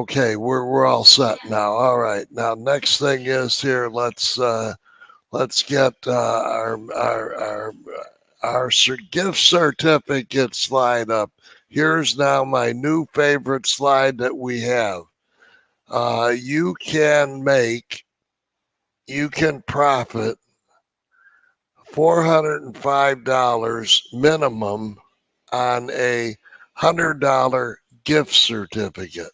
Okay, we're all set now. All right. Now, next thing is here. Let's get our gift certificate slide up. Here's now my new favorite slide that we have. You can profit $405 minimum on a $100 gift certificate.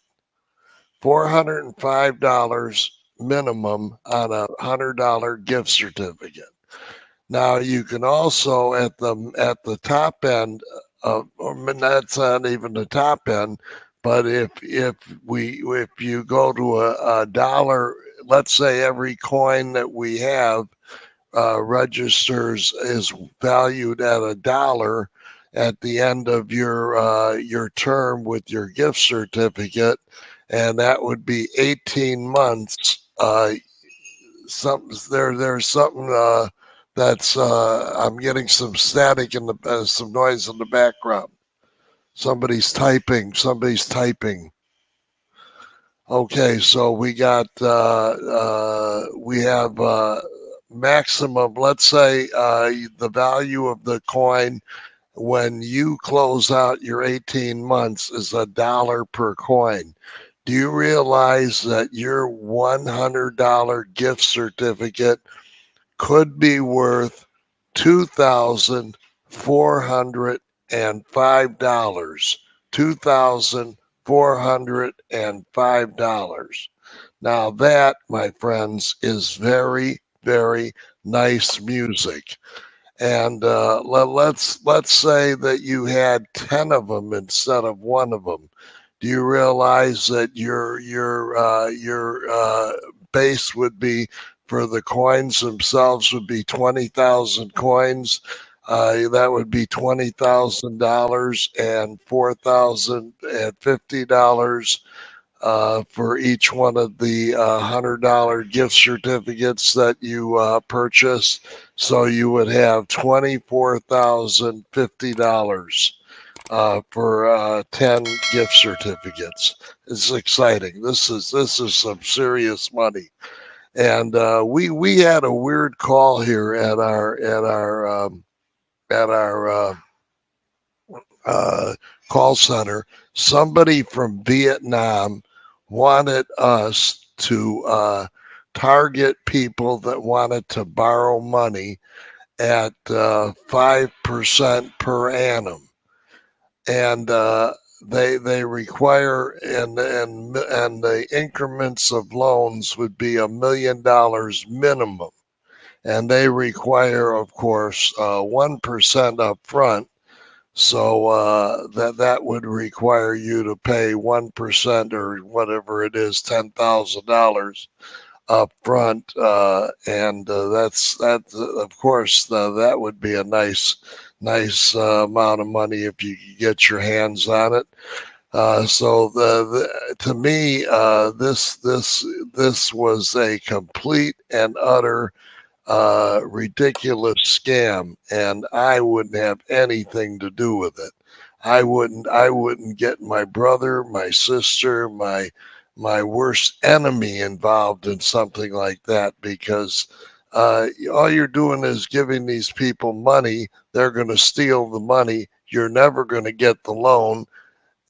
$405 minimum on a $100 gift certificate. Now you can also at the top end of, or that's not even the top end, but if you go to a dollar, let's say every coin that we have registers is valued at $1 at the end of your term with your gift certificate, and that would be 18 months. There's something that's I'm getting some static in the some noise in the background. Somebody's typing. Okay, so we got we have maximum. Let's say the value of the coin when you close out your 18 months is $1 per coin. Do you realize that your $100 gift certificate could be worth $2,405? $2,405. Now that, my friends, is very, very nice music. And let's say that you had 10 of them instead of one of them. Do you realize that your base would be for the coins themselves would be 20,000 coins? That would be $20,000 and $4,050 for each one of the $100 gift certificates that you purchase. So you would have $24,050 for 10 gift certificates. It's exciting. This is some serious money. And we had a weird call here at our call center. Somebody from Vietnam wanted us to target people that wanted to borrow money at 5% per annum, and they require and the increments of loans would be $1 million minimum, and they require, of course, 1% up front. So that would require you to pay 1% or whatever it is, $10,000 up front, and that's of course that would be a nice amount of money if you could get your hands on it. So to me, this was a complete and utter ridiculous scam, and I wouldn't have anything to do with it. I wouldn't get my brother, my sister, my worst enemy involved in something like that, because all you're doing is giving these people money. They're going to steal the money. You're never going to get the loan.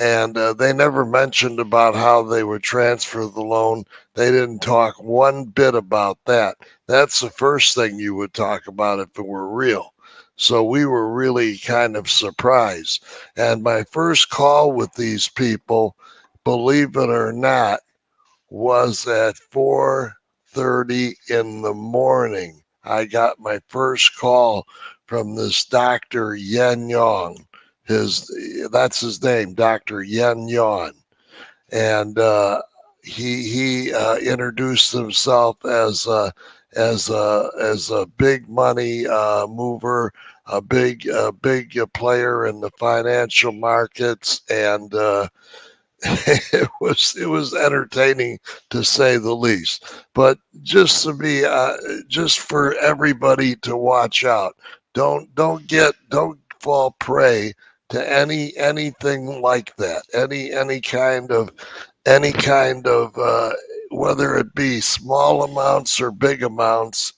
And they never mentioned about how they would transfer the loan. They didn't talk one bit about that. That's the first thing you would talk about if it were real. So we were really kind of surprised. And my first call with these people, believe it or not, was at 4:30 in the morning. I got my first call from this Dr. Yen Yong. That's his name, Dr. Yen Yon, and he introduced himself as a big money mover, a big player in the financial markets, and it was entertaining to say the least. But just to be just for everybody to watch out. Don't fall prey to anything like that, any kind of any kind of, whether it be small amounts or big amounts,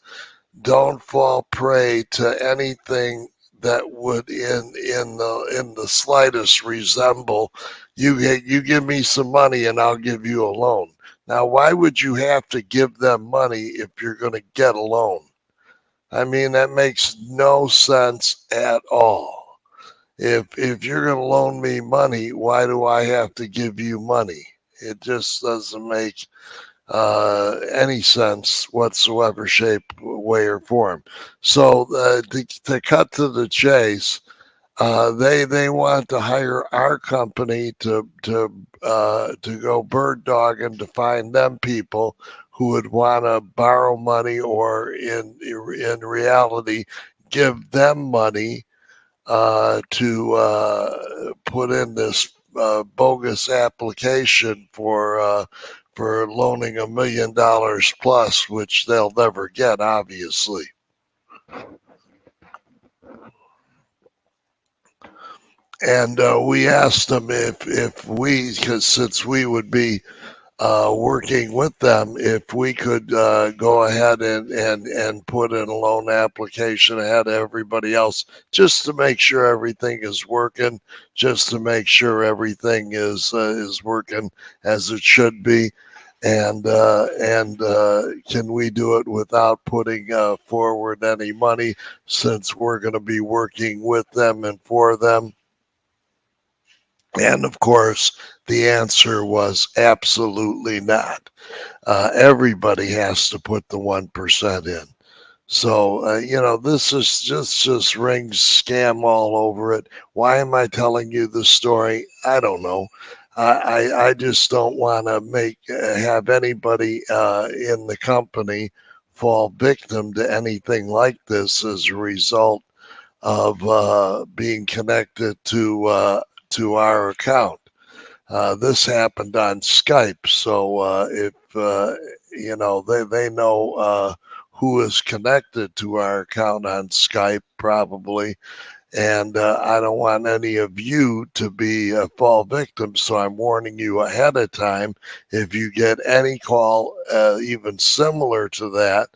don't fall prey to anything that would in the slightest resemble you give me some money and I'll give you a loan. Now, why would you have to give them money if you're going to get a loan? I mean, that makes no sense at all. If you're going to loan me money, why do I have to give you money? It just doesn't make any sense whatsoever, shape, way, or form. So to cut to the chase, they want to hire our company to go bird dogging to find them people who would want to borrow money, or in reality give them money to put in this bogus application for loaning $1 million plus, which they'll never get, obviously. And we asked them if we, because since we would be working with them, if we could go ahead and put in a loan application ahead of everybody else, just to make sure everything is working, just to make sure everything is working as it should be. And can we do it without putting forward any money, since we're going to be working with them and for them? And of course, the answer was absolutely not. Everybody has to put the 1% in. So, this is just rings scam all over it. Why am I telling you this story? I don't know. I just don't want to have anybody in the company fall victim to anything like this as a result of being connected to our account. This happened on Skype, so if they know who is connected to our account on Skype, probably. And I don't want any of you to be fall victims, so I'm warning you ahead of time. If you get any call even similar to that,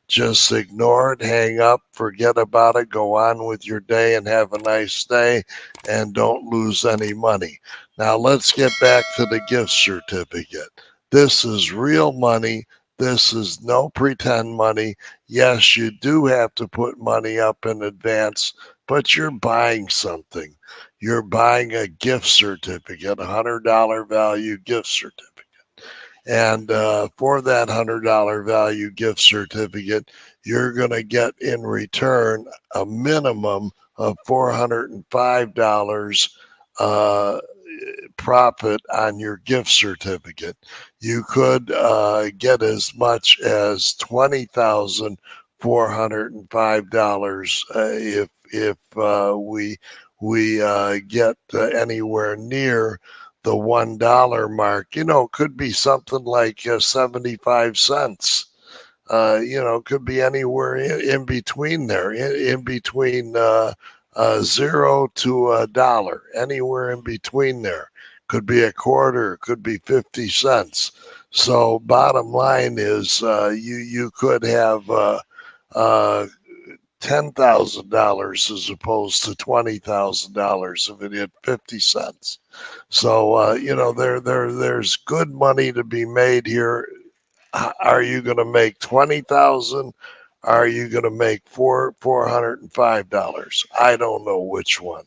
just ignore it, hang up, forget about it, go on with your day and have a nice day, and don't lose any money. Now let's get back to the gift certificate. This is real money. This is no pretend money. Yes, you do have to put money up in advance, but you're buying something. You're buying a gift certificate, $100 value gift certificate. And for that $100 value gift certificate, you're going to get in return a minimum of $405 profit on your gift certificate. You could get as much as $20,405 if we get anywhere near the $1 mark. It could be something like 75 cents. Could be anywhere in between there, in between 0 to $1, anywhere in between there. Could be a quarter, could be 50 cents. So bottom line is you could have $10,000 as opposed to $20,000 if it hit 50 cents. So there's good money to be made here. Are you going to make 20,000? Are you going to make $405? I don't know which one.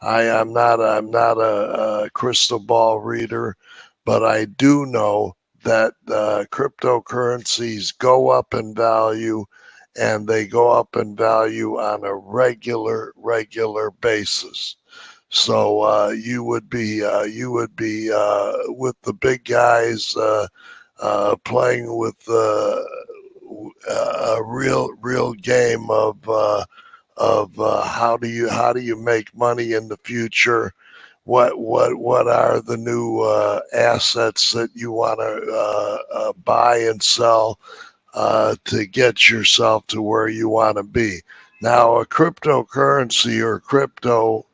I'm not a crystal ball reader, but I do know that cryptocurrencies go up in value, and they go up in value on a regular basis. So you would be with the big guys playing with a real game of how do you make money in the future. What are the new assets that you want to buy and sell to get yourself to where you want to be? Now, a cryptocurrency, or crypto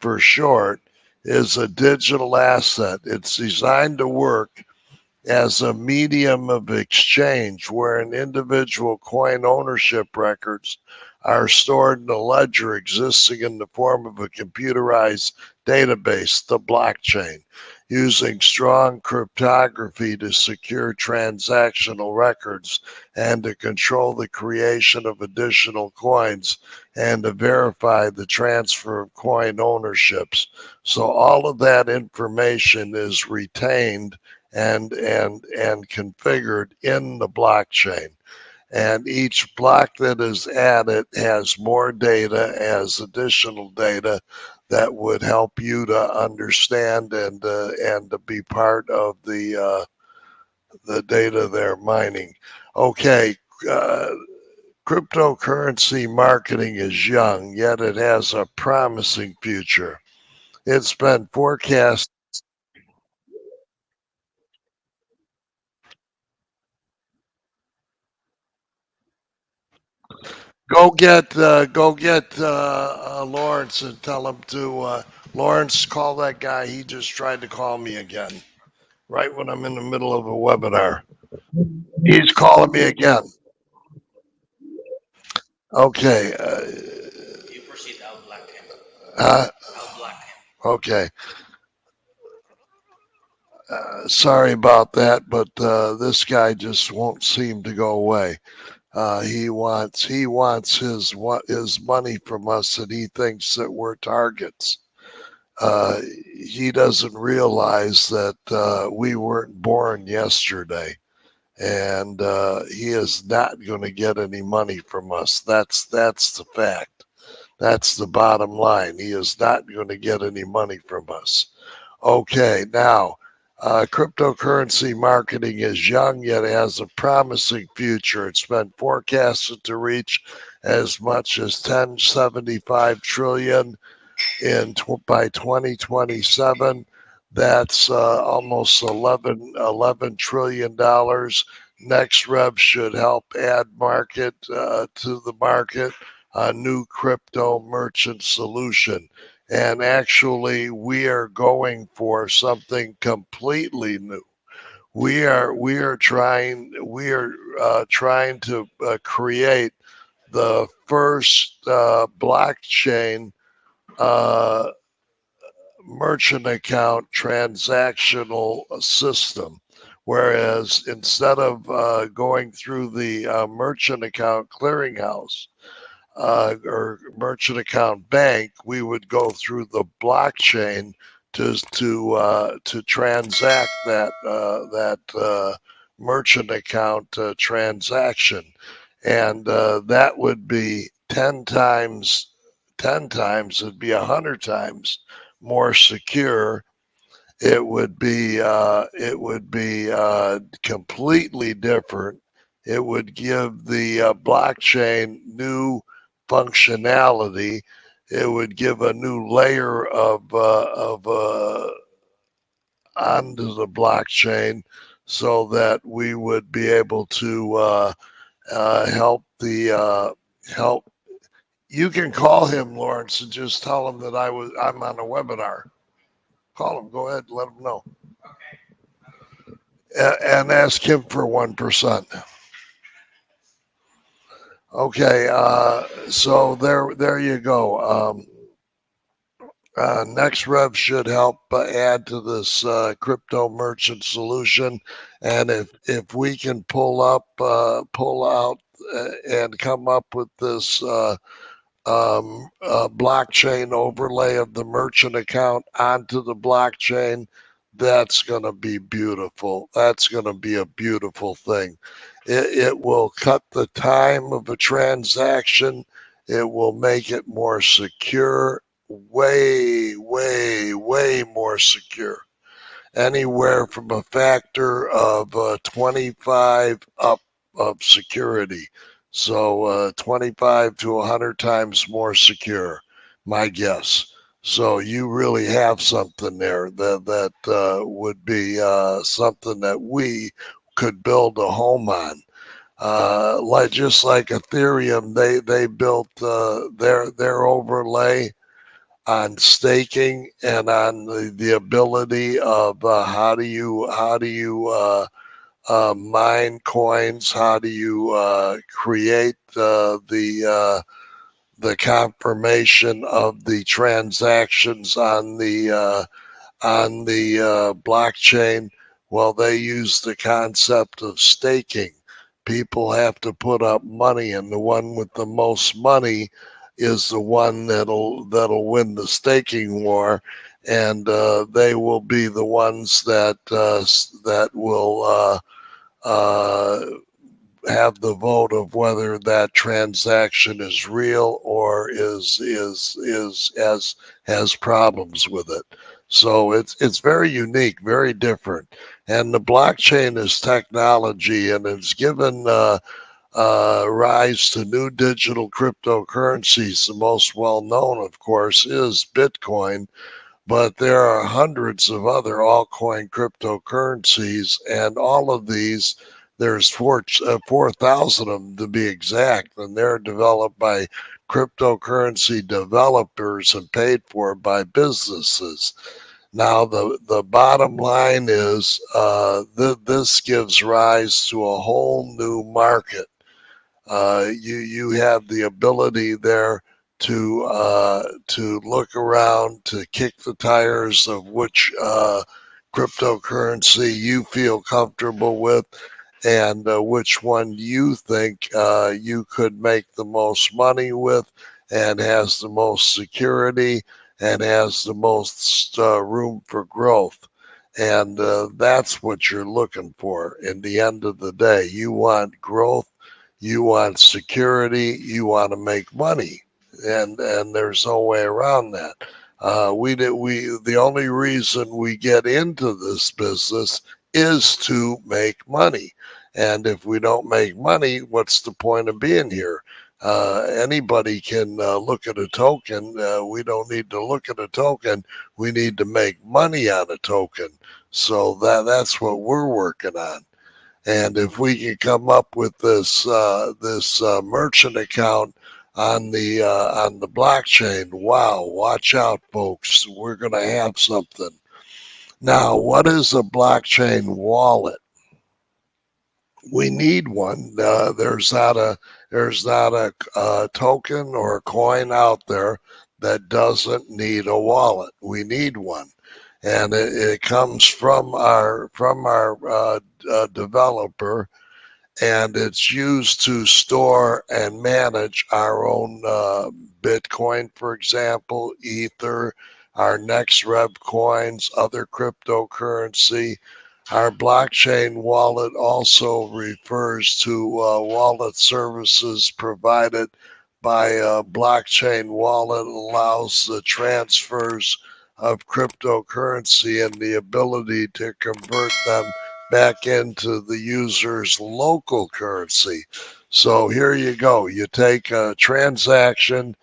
for short, is a digital asset. It's designed to work as a medium of exchange where an individual coin ownership records are stored in a ledger existing in the form of a computerized database, the blockchain, using strong cryptography to secure transactional records and to control the creation of additional coins and to verify the transfer of coin ownerships. So all of that information is retained and configured in the blockchain. And each block that is added has more data, has additional data that would help you to understand and to be part of the data they're mining. Okay, cryptocurrency marketing is young, yet it has a promising future. It's been forecast. Go get Lawrence and tell him to Lawrence, call that guy. He just tried to call me again right when I'm in the middle of a webinar. He's calling me again. Okay. You proceed, I'll block him. Uh, I'll block him. okay. Sorry about that, but this guy just won't seem to go away. He wants his money from us, and he thinks that we're targets. Uh, he doesn't realize that we weren't born yesterday, and he is not going to get any money from us. That's the fact. That's the bottom line. He is not going to get any money from us. Okay, now, cryptocurrency marketing is young yet has a promising future. It's been forecasted to reach as much as 1075 trillion by 2027. That's almost $11 trillion. NexRev should help add market to the market, a new crypto merchant solution. And actually, we are going for something completely new. We are trying to create the first blockchain uh, merchant account transactional system. Whereas instead of going through the merchant account clearinghouse or merchant account bank, we would go through the blockchain to transact that merchant account transaction, and that would be 10 times, it'd be 100 times more secure. It would be completely different. It would give the blockchain new functionality. It would give a new layer of onto the blockchain, so that we would be able to help. You can call him, Lawrence, and just tell him that I'm on a webinar. Call him. Go ahead. Let him know. And ask him for 1%. Okay. So there you go. NexRev should help add to this crypto merchant solution, and if we can pull out, and come up with this blockchain overlay of the merchant account onto the blockchain, that's going to be beautiful. That's going to be a beautiful thing. It will cut the time of a transaction. It will make it more secure, way, way, way more secure. Anywhere from a factor of 25 up of security. So 25 to 100 times more secure, my guess. So you really have something there that would be something that we could build a home on. Just like Ethereum, they built their overlay staking and on the ability of how do you mine coins, how do you create the confirmation of the transactions on the blockchain. Well, they use the concept of staking. People have to put up money, and the one with the most money is the one that'll win the staking war, and they will be the ones that will have the vote of whether that transaction is real or has problems with it. So it's very unique, very different. And the blockchain is technology, and it's given rise to new digital cryptocurrencies. The most well known, of course, is Bitcoin, but there are hundreds of other altcoin cryptocurrencies, and all of these, there's 4,000 of them to be exact, and they're developed by cryptocurrency developers and paid for by businesses. Now, the bottom line is this gives rise to a whole new market. You have the ability there to look around, to kick the tires of which cryptocurrency you feel comfortable with, and which one you think you could make the most money with, and has the most security, and has the most room for growth. And that's what you're looking for. In the end of the day, you want growth, you want security, you want to make money, and there's no way around that. The only reason we get into this business is to make money, and if we don't make money, what's the point of being here? Anybody can look at a token. We don't need to look at a token. We need to make money on a token. So that's what we're working on. And if we can come up with this merchant account on the blockchain, wow! Watch out, folks. We're going to have something. Now, what is a blockchain wallet? We need one. There's not a token or a coin out there that doesn't need a wallet. We need one, and it comes from our developer, and it's used to store and manage our own Bitcoin, for example, Ether, our NEXREV coins, other cryptocurrency. Our blockchain wallet also refers to wallet services provided by a blockchain wallet. Allows the transfers of cryptocurrency and the ability to convert them back into the user's local currency. So here you go. You take a transaction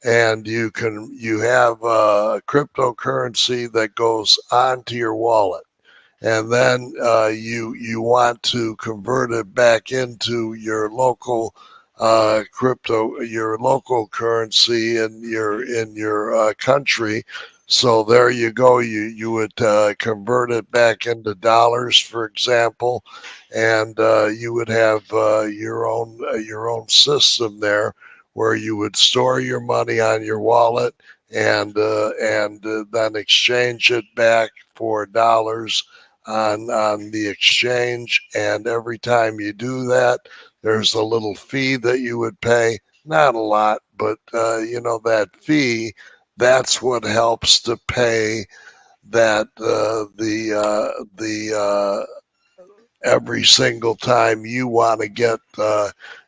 and you have a cryptocurrency that goes onto your wallet, and then you want to convert it back into your local your local currency in your country. So there you go. You would convert it back into dollars, for example, and you would have your own system there where you would store your money on your wallet, and then exchange it back for dollars on the exchange. And every time you do that, there's a little fee that you would pay. Not a lot, but that fee, that's what helps to pay that the every single time you want to get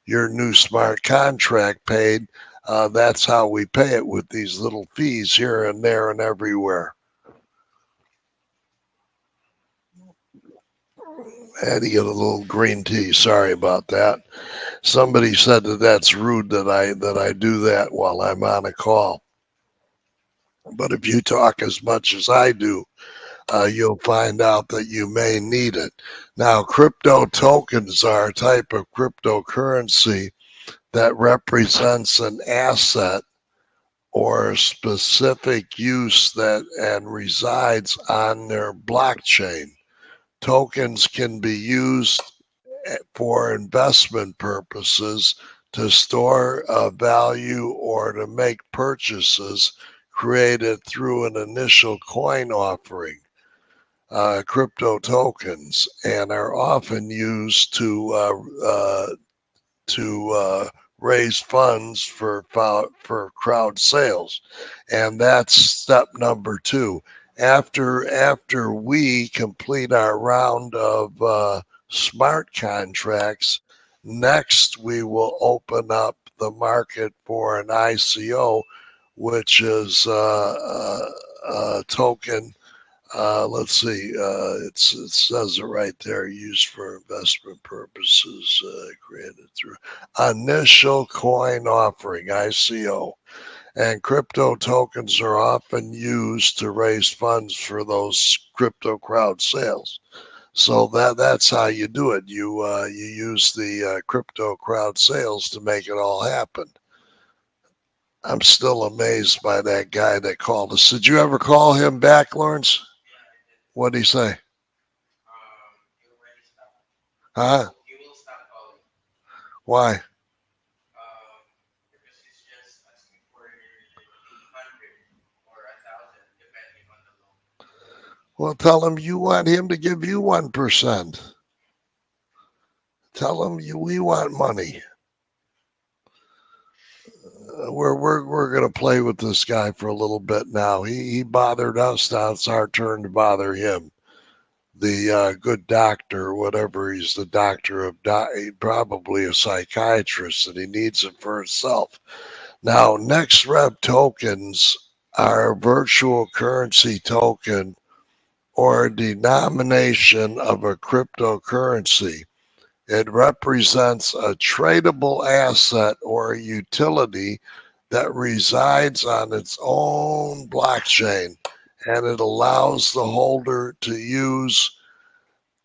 your new smart contract paid. That's how we pay it, with these little fees here and there and everywhere. I had to get a little green tea. Sorry about that. Somebody said that that's rude that I do that while I'm on a call. But if you talk as much as I do, you'll find out that you may need it. Now, crypto tokens are a type of cryptocurrency that represents an asset or specific use that and resides on their blockchain. Tokens can be used for investment purposes, to store a value, or to make purchases created through an initial coin offering. Crypto tokens, and are often used to raise funds for crowd sales, and that's step number 2. After we complete our round of smart contracts, next we will open up the market for an ICO, which is a token. Let's see. It says it right there. Used for investment purposes, created through initial coin offering (ICO). And crypto tokens are often used to raise funds for those crypto crowd sales. So that's how you do it. You use the crypto crowd sales to make it all happen. I'm still amazed by that guy that called us. Did you ever call him back, Lawrence? What did he say? He already stopped. Huh? He will stop calling. Why? Because he's just asking for 800 or 1,000, depending on the loan. Well, tell him you want him to give you 1%. Tell him we want money. We're gonna play with this guy for a little bit now. He bothered us. Now it's our turn to bother him. The good doctor, whatever he's the doctor of, probably a psychiatrist, and he needs it for himself. Now, NEXREV tokens are a virtual currency token or a denomination of a cryptocurrency. It represents a tradable asset or a utility that resides on its own blockchain, and it allows the holder to use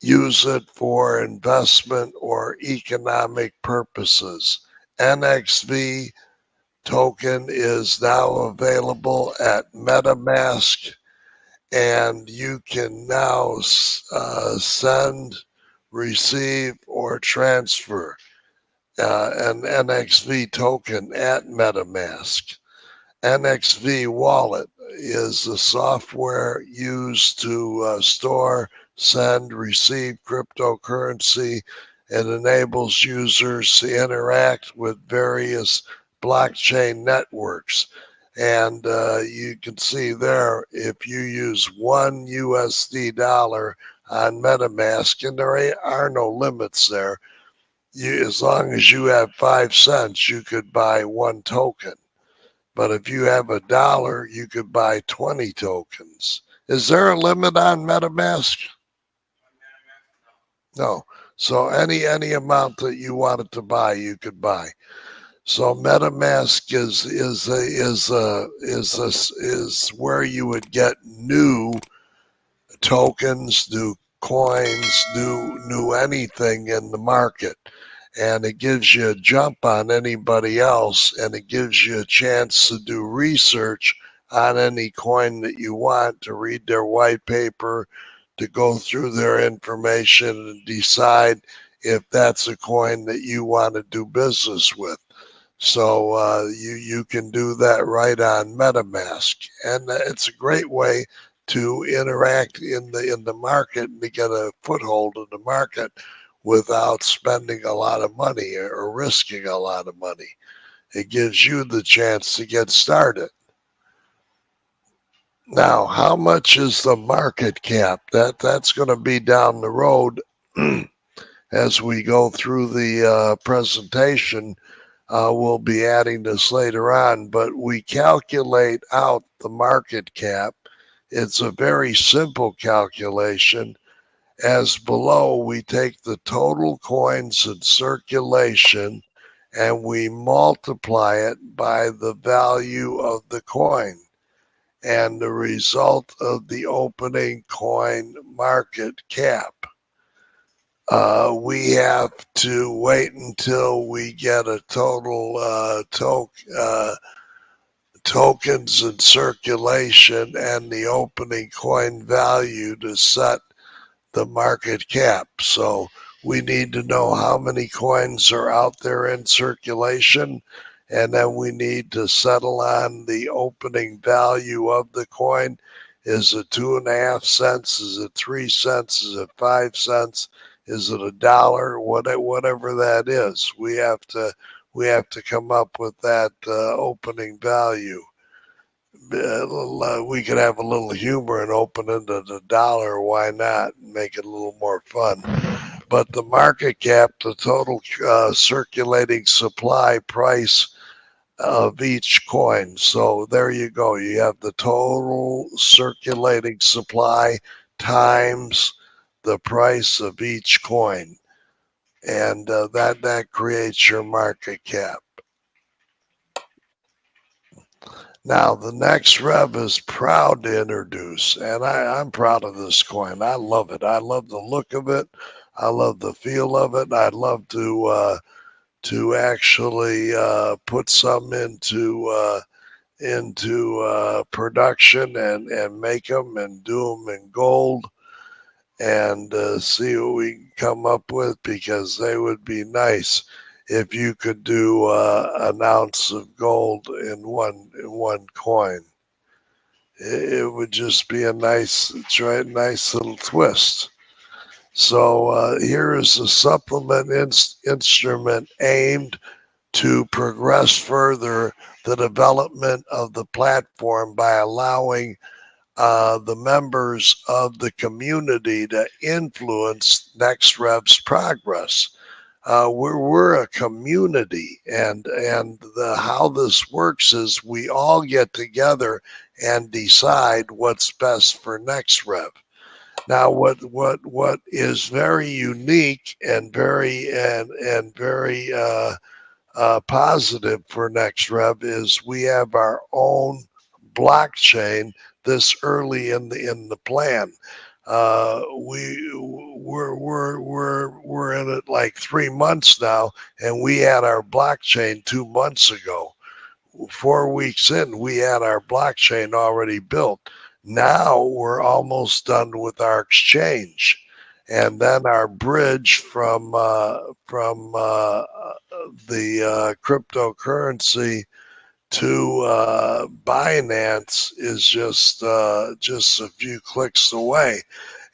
it for investment or economic purposes. Nxv token is now available at MetaMask, and you can now send, receive, or transfer an Nxv token at MetaMask. Nxv Wallet is the software used to store, send, receive cryptocurrency. It enables users to interact with various blockchain networks. And you can see there, if you use $1 USD on MetaMask, and there are no limits there, as long as you have 5 cents, you could buy 1 token. But if you have $1, you could buy 20 tokens. Is there a limit on MetaMask? No. So any amount that you wanted to buy, you could buy. So MetaMask is where you would get new tokens, new coins, new anything in the market. And it gives you a jump on anybody else, and it gives you a chance to do research on any coin that you want, to read their white paper, to go through their information and decide if that's a coin that you want to do business with. So you can do that right on MetaMask, and it's a great way to interact in the market and to get a foothold in the market without spending a lot of money or risking a lot of money. It gives you the chance to get started. Now, how much is the market cap? That's going to be down the road as we go through the presentation. We'll be adding this later on, but we calculate out the market cap. It's a very simple calculation. As below, we take the total coins in circulation and we multiply it by the value of the coin and the result of the opening coin market cap. We have to tokens in circulation and the opening coin value to set the market cap. So we need to know how many coins are out there in circulation, and then we need to settle on the opening value of the coin. Is it 2.5 cents? Is it 3 cents? Is it 5 cents? Is it $1? Whatever that is, we have to come up with that opening value. We could have a little humor and open it at $1. Why not? Make it a little more fun. But the market cap, the total circulating supply price of each coin. So there you go. You have the total circulating supply times the price of each coin. And that creates your market cap. Now, the NEXREV is proud to introduce, and I'm proud of this coin. I love it. I love the look of it. I love the feel of it. I'd love to actually put some into production and make them and do them in gold and see what we can come up with, because they would be nice if you could do an ounce of gold in one coin. It would just be a nice little twist. So here is a supplement instrument aimed to progress further the development of the platform by allowing the members of the community to influence NEXREV's progress. We're a community, and how this works is we all get together and decide what's best for NEXREV. Now, what is very unique and very positive for NEXREV is we have our own blockchain this early in the plan. We're in it like 3 months now, and we had our blockchain 2 months ago. 4 weeks in, we had our blockchain already built. Now we're almost done with our exchange, and then our bridge from the cryptocurrency to Binance is just a few clicks away.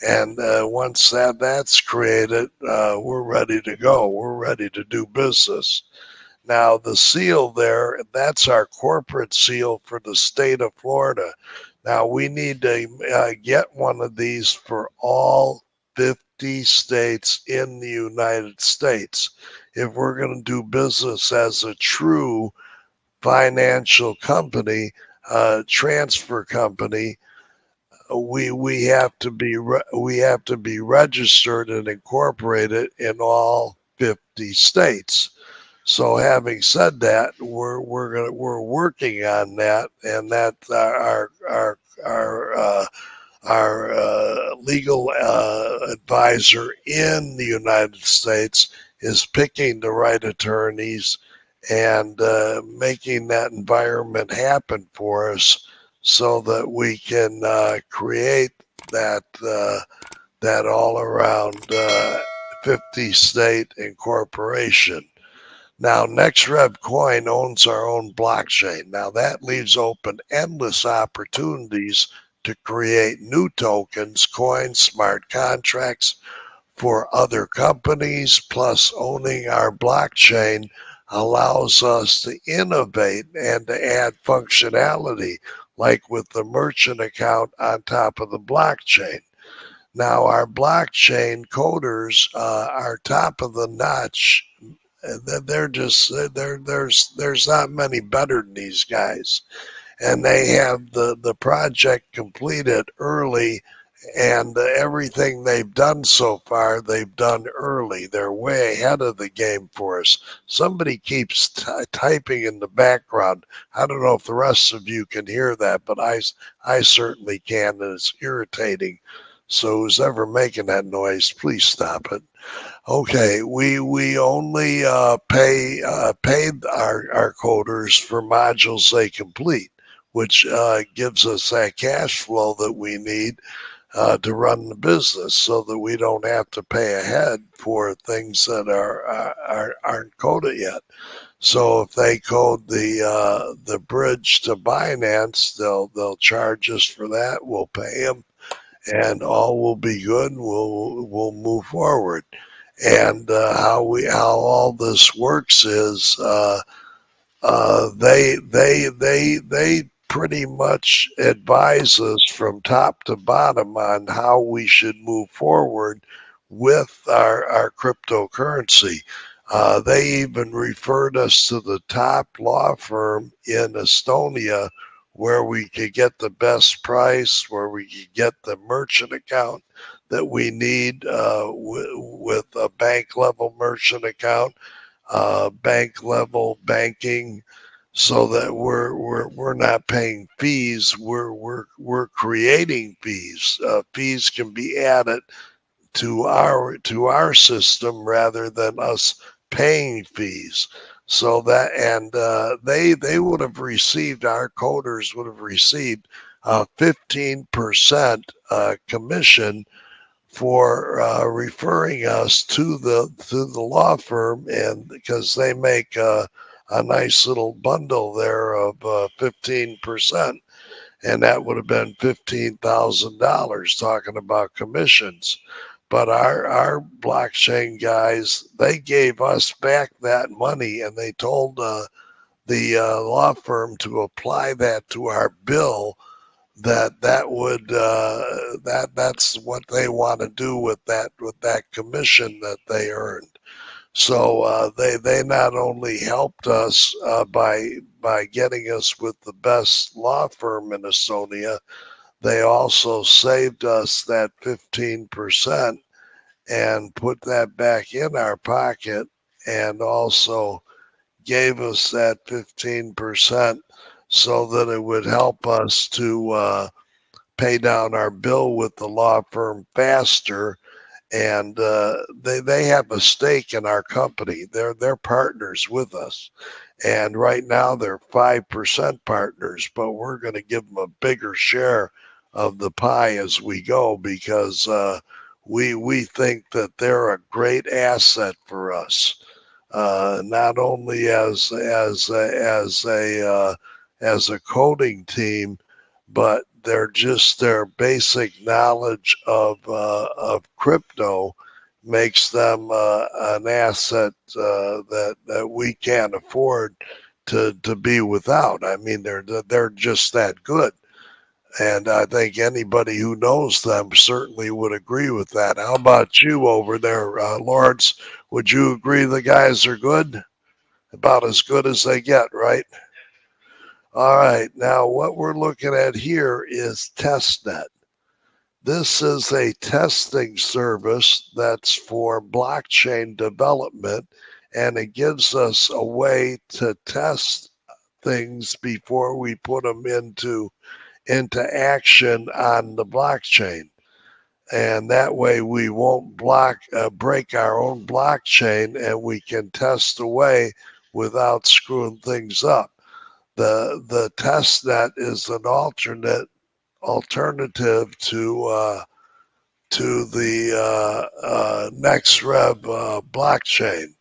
And once that's created, we're ready to go. We're ready to do business. Now, the seal there, that's our corporate seal for the state of Florida. Now, we need to get one of these for all 50 states in the United States. If we're going to do business as a true financial company, transfer company, we have to be registered and incorporated in all 50 states. So, having said that, we're working on that, and that our legal advisor in the United States is picking the right attorneys and making that environment happen for us, so that we can create that all around 50 state incorporation. Now, NEXREV Coin owns our own blockchain. Now, that leaves open endless opportunities to create new tokens, coins, smart contracts for other companies. Plus, owning our blockchain allows us to innovate and to add functionality, like with the merchant account on top of the blockchain. Now, our blockchain coders are top of the notch. There's not many better than these guys, and they have the project completed early, and everything they've done so far, they've done early. They're way ahead of the game for us. Somebody keeps typing in the background. I don't know if the rest of you can hear that, but I certainly can, and it's irritating. So who's ever making that noise, please stop it. Okay, we only paid our coders for modules they complete. which gives us that cash flow that we need to run the business, so that we don't have to pay ahead for things that aren't coded yet. So if they code the bridge to Binance, they'll charge us for that. We'll pay them, and all will be good. We'll move forward. And how all this works is they pretty much advise us from top to bottom on how we should move forward with our cryptocurrency. They even referred us to the top law firm in Estonia, where we could get the best price, where we could get the merchant account that we need with a bank level merchant account, bank level banking, so that we're not paying fees. We're creating fees. Fees can be added to our system rather than us paying fees. So that, and they would have received, our coders would have received 15% commission for referring us to the law firm, and because they make a nice little bundle there of 15%, and that would have been $15,000, talking about commissions. But our blockchain guys, they gave us back that money, and they told the law firm to apply that to our bill. That would that's what they want to do with that commission that they earned. So they not only helped us by getting us with the best law firm in Estonia, they also saved us that 15% and put that back in our pocket, and also gave us that 15% so that it would help us to pay down our bill with the law firm faster. And they have a stake in our company. They're partners with us, and right now they're 5% partners. But we're going to give them a bigger share of the pie as we go, because we think that they're a great asset for us, not only as a coding team, but their basic knowledge of crypto makes them an asset that we can't afford to be without. I mean, they're just that good. And I think anybody who knows them certainly would agree with that. How about you over there, Lawrence? Would you agree the guys are good? About as good as they get, right? All right. Now, what we're looking at here is TestNet. This is a testing service that's for blockchain development, and it gives us a way to test things before we put them into action on the blockchain. And that way we won't break our own blockchain, and we can test away without screwing things up. The testnet is an alternative to the NEXREV blockchain,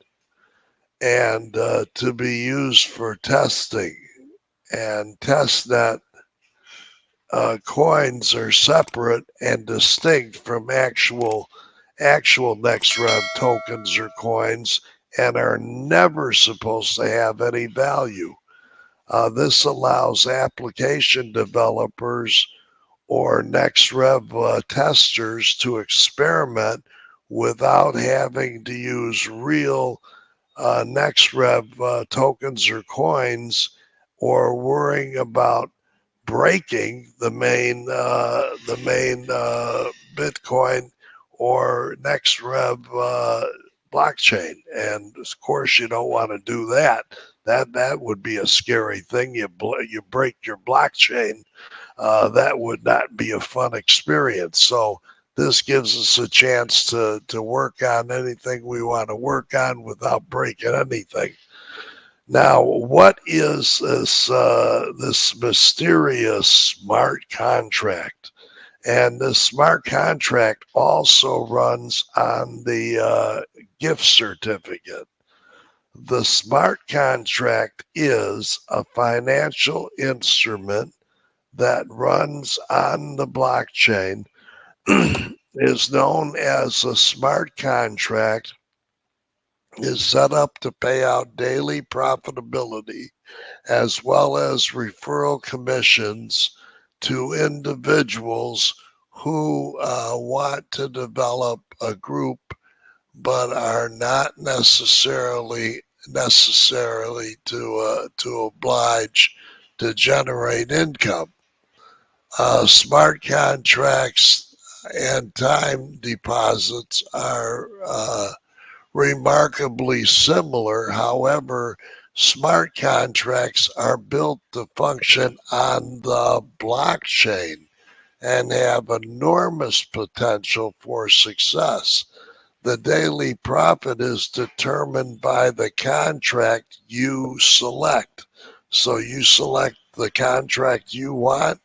and to be used for testing. And testnet coins are separate and distinct from actual NextRev tokens or coins, and are never supposed to have any value. This allows application developers or NextRev testers to experiment without having to use real NextRev tokens or coins, or worrying about breaking the main Bitcoin or NextRev blockchain. And of course, you don't want to do that. That would be a scary thing. You break your blockchain. That would not be a fun experience. So this gives us a chance to work on anything we want to work on without breaking anything. Now, what is this mysterious smart contract? And this smart contract also runs on the gift certificate. The smart contract is a financial instrument that runs on the blockchain, is known as a smart contract, is set up to pay out daily profitability as well as referral commissions to individuals who want to develop a group but are not necessarily to oblige to generate income. Smart contracts and time deposits are remarkably similar. However, smart contracts are built to function on the blockchain and have enormous potential for success. The daily profit is determined by the contract you select. So you select the contract you want.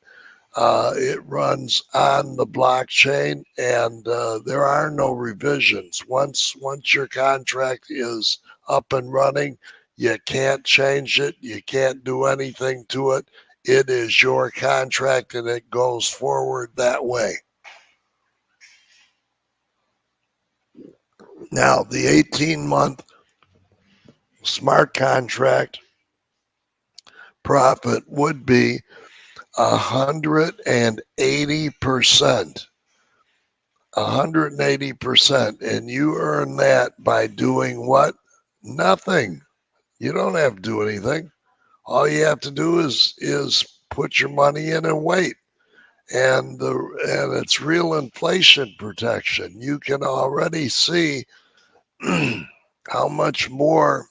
It runs on the blockchain, and there are no revisions. Once your contract is up and running, you can't change it. You can't do anything to it. It is your contract, and it goes forward that way. Now, the 18-month smart contract profit would be 180%. 180%. And you earn that by doing what? Nothing. You don't have to do anything. All you have to do is put your money in and wait. And it's real inflation protection. You can already see how much more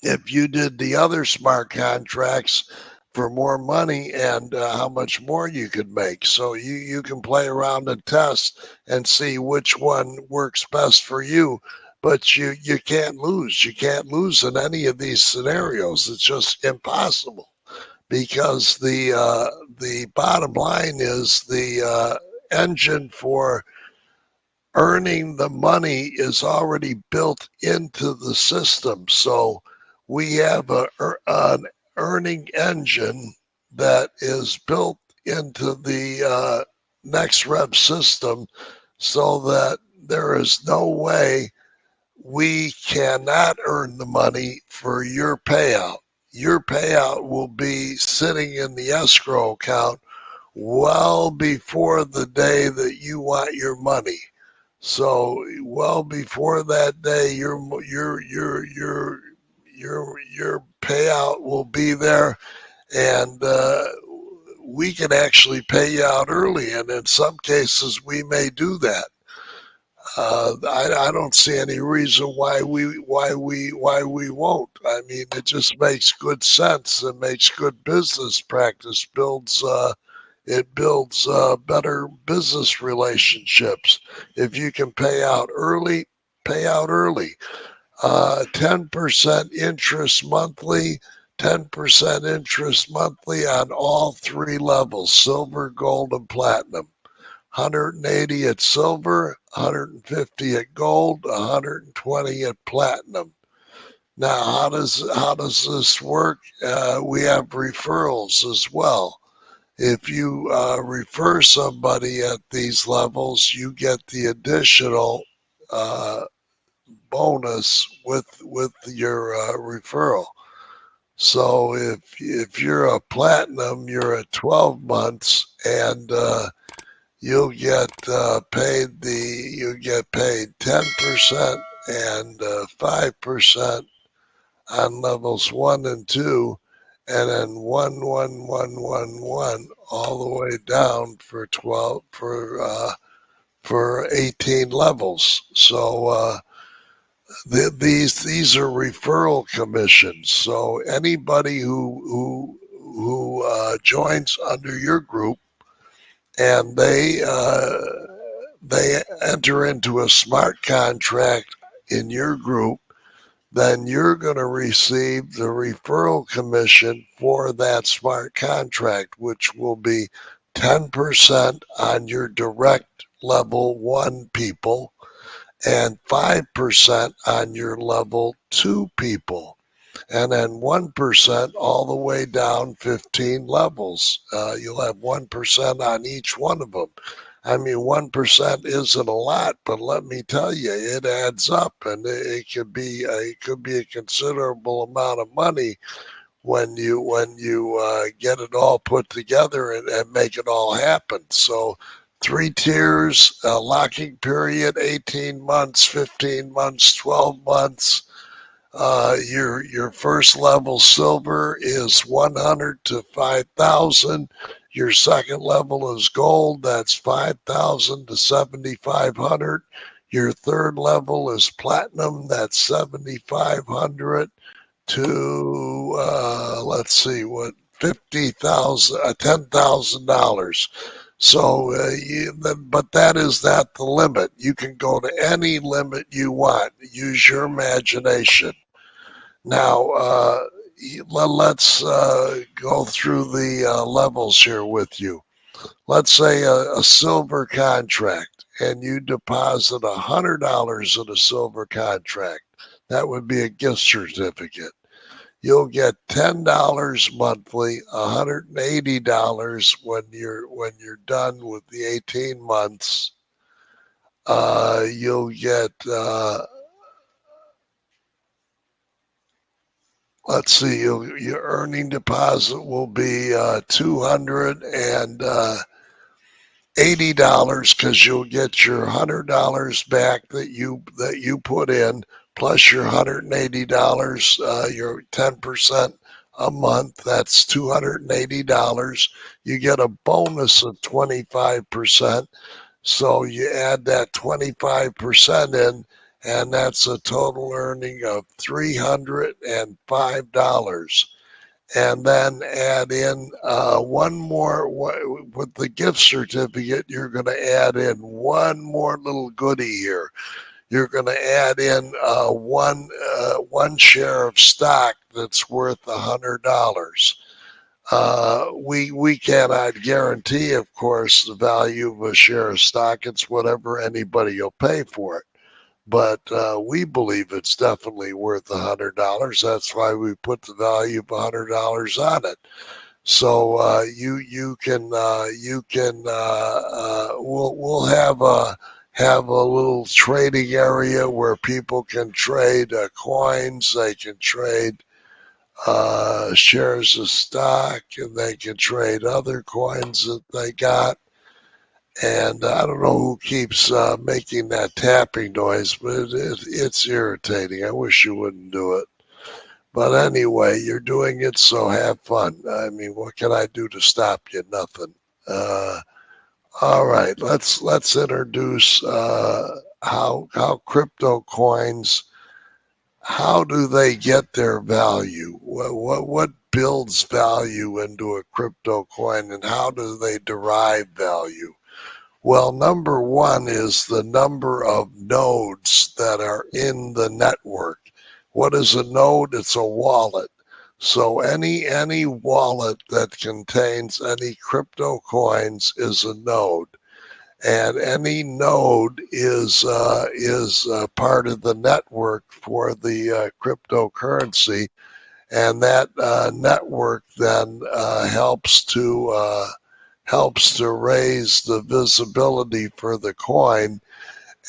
if you did the other smart contracts for more money, and how much more you could make. So you can play around and test and see which one works best for you. But you can't lose. You can't lose in any of these scenarios. It's just impossible because the bottom line is the engine for earning the money is already built into the system. So we have an earning engine that is built into the NEXREV system so that there is no way we cannot earn the money for your payout. Your payout will be sitting in the escrow account well before the day that you want your money. So well before that day, your payout will be there, and we can actually pay you out early. And in some cases, we may do that. I don't see any reason why we won't. I mean, it just makes good sense and makes good business practice. It builds better business relationships. If you can pay out early, pay out early. 10% interest monthly, 10% interest monthly on all three levels, silver, gold, and platinum. 180 at silver, 150 at gold, 120 at platinum. Now, how does this work? We have referrals as well. If you refer somebody at these levels, you get the additional bonus with your referral. So if you're a platinum, you're at 12 months, and you'll get you get paid 10% and 5% on levels 1 and 2, and then 1 1 1 1 1 all the way down for 12 for 18 levels. So these are referral commissions. So anybody who joins under your group and they enter into a smart contract in your group, then you're going to receive the referral commission for that smart contract, which will be 10% on your direct level 1 people and 5% on your level 2 people, and then 1% all the way down 15 levels. You'll have 1% on each one of them. I mean, 1% isn't a lot, but let me tell you, it adds up, and it could be a considerable amount of money when you get it all put together and make it all happen. So 3 tiers, locking period, 18 months, 15 months, 12 months. Your first level silver is 100 to 5,000. Your second level is gold. That's 5,000 to 7,500. Your third level is platinum. That's 7,500 to let's see what 50,000, $10,000. So, but that is not the limit. You can go to any limit you want. Use your imagination. Now, let's go through the levels here with you. Let's say a silver contract, and you deposit $100 in a silver contract. That would be a gift certificate. You'll get $10 monthly, $180 when you're done with the 18 months. You'll get let's see, your earning deposit will be $280 because you'll get your $100 back that you put in, plus your $180, your 10% a month. That's $280. You get a bonus of 25%. So you add that 25% in, and that's a total earning of $305. And then add in one more with the gift certificate. You're going to add in one more little goodie here. You're going to add in one share of stock that's worth $100. We cannot guarantee, of course, the value of a share of stock. It's whatever anybody will pay for it. But we believe it's definitely worth $100. That's why we put the value of $100 on it. So we'll have a little trading area where people can trade coins. They can trade shares of stock, and they can trade other coins that they got. And I don't know who keeps making that tapping noise, but it's irritating. I wish you wouldn't do it. But anyway, you're doing it, so have fun. I mean, what can I do to stop you? Nothing. All right, let's introduce how crypto coins. How do they get their value? What builds value into a crypto coin, and how do they derive value? Well, number one is the number of nodes that are in the network. What is a node? It's a wallet. So any wallet that contains any crypto coins is a node, and any node is part of the network for the cryptocurrency, and that network then helps to raise the visibility for the coin.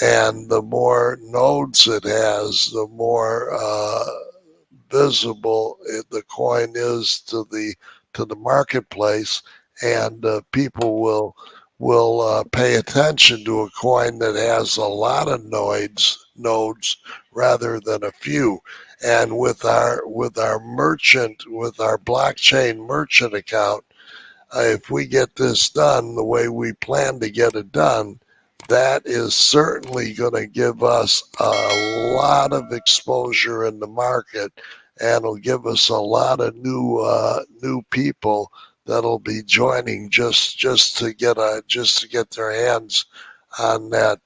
And the more nodes it has, the more visible the coin is to the marketplace, and people will pay attention to a coin that has a lot of nodes rather than a few. And with our blockchain merchant account, if we get this done the way we plan to get it done, that is certainly going to give us a lot of exposure in the market, and will give us a lot of new people that'll be joining just to get their hands on that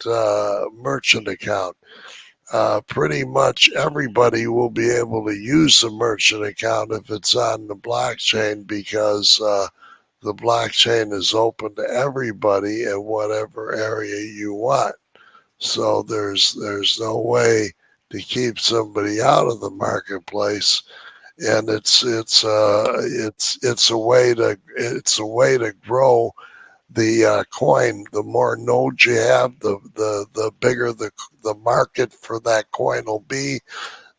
merchant account. pretty much everybody will be able to use the merchant account if it's on the blockchain, because the blockchain is open to everybody in whatever area you want. So there's no way to keep somebody out of the marketplace, and it's a way to grow the coin. The more nodes you have, the bigger the market for that coin will be.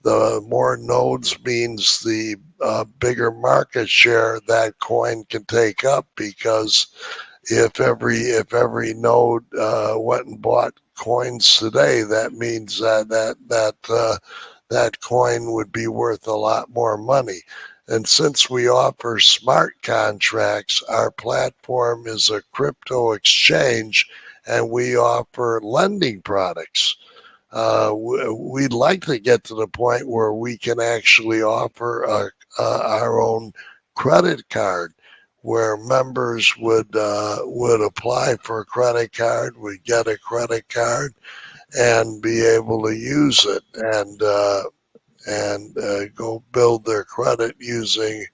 The more nodes means the bigger market share that coin can take up, because if every node went and bought coins today, that means that coin would be worth a lot more money. And since we offer smart contracts, our platform is a crypto exchange, and we offer lending products. We'd like to get to the point where we can actually offer our own credit card, where members would apply for a credit card, would get a credit card, and be able to use it, and go build their credit using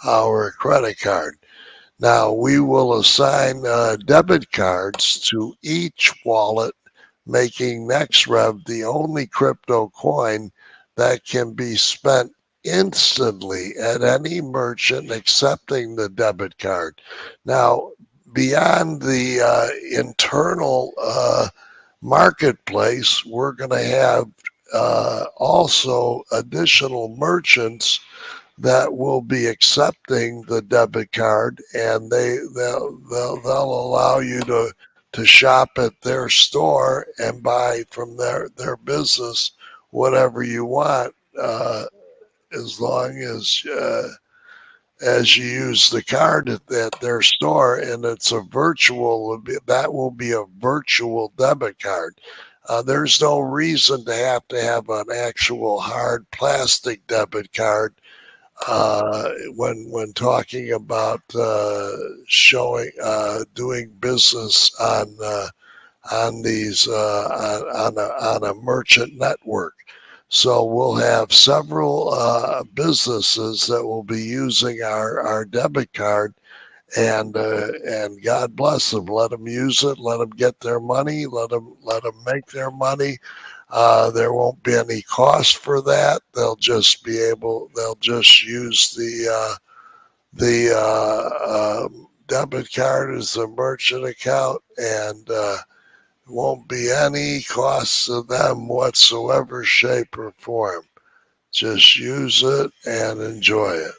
our credit card. Now, we will assign debit cards to each wallet, making NEXREV the only crypto coin that can be spent instantly at any merchant accepting the debit card. Now, beyond the internal marketplace, we're going to have also additional merchants that will be accepting the debit card, and they'll allow you to shop at their store and buy from their business whatever you want, as long as you use the card at their store, and it's that will be a virtual debit card. There's no reason to have an actual hard plastic debit card when talking about doing business on these on a merchant network. So we'll have several businesses that will be using our debit card, and God bless them. Let them use it. Let them get their money. Let them make their money. There won't be any cost for that. They'll just use the debit card as a merchant account, and won't be any cost to them whatsoever, shape, or form. Just use it and enjoy it.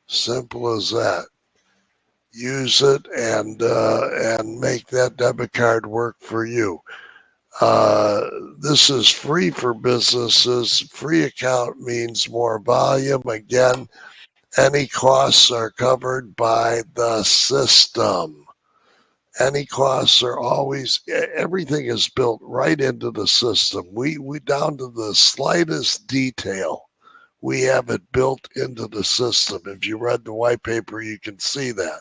Simple as that. Use it and make that debit card work for you. This is free for businesses. Free account means more volume. Again, any costs are covered by the system. Any costs are always, everything is built right into the system. We down to the slightest detail, we have it built into the system. If you read the white paper, you can see that.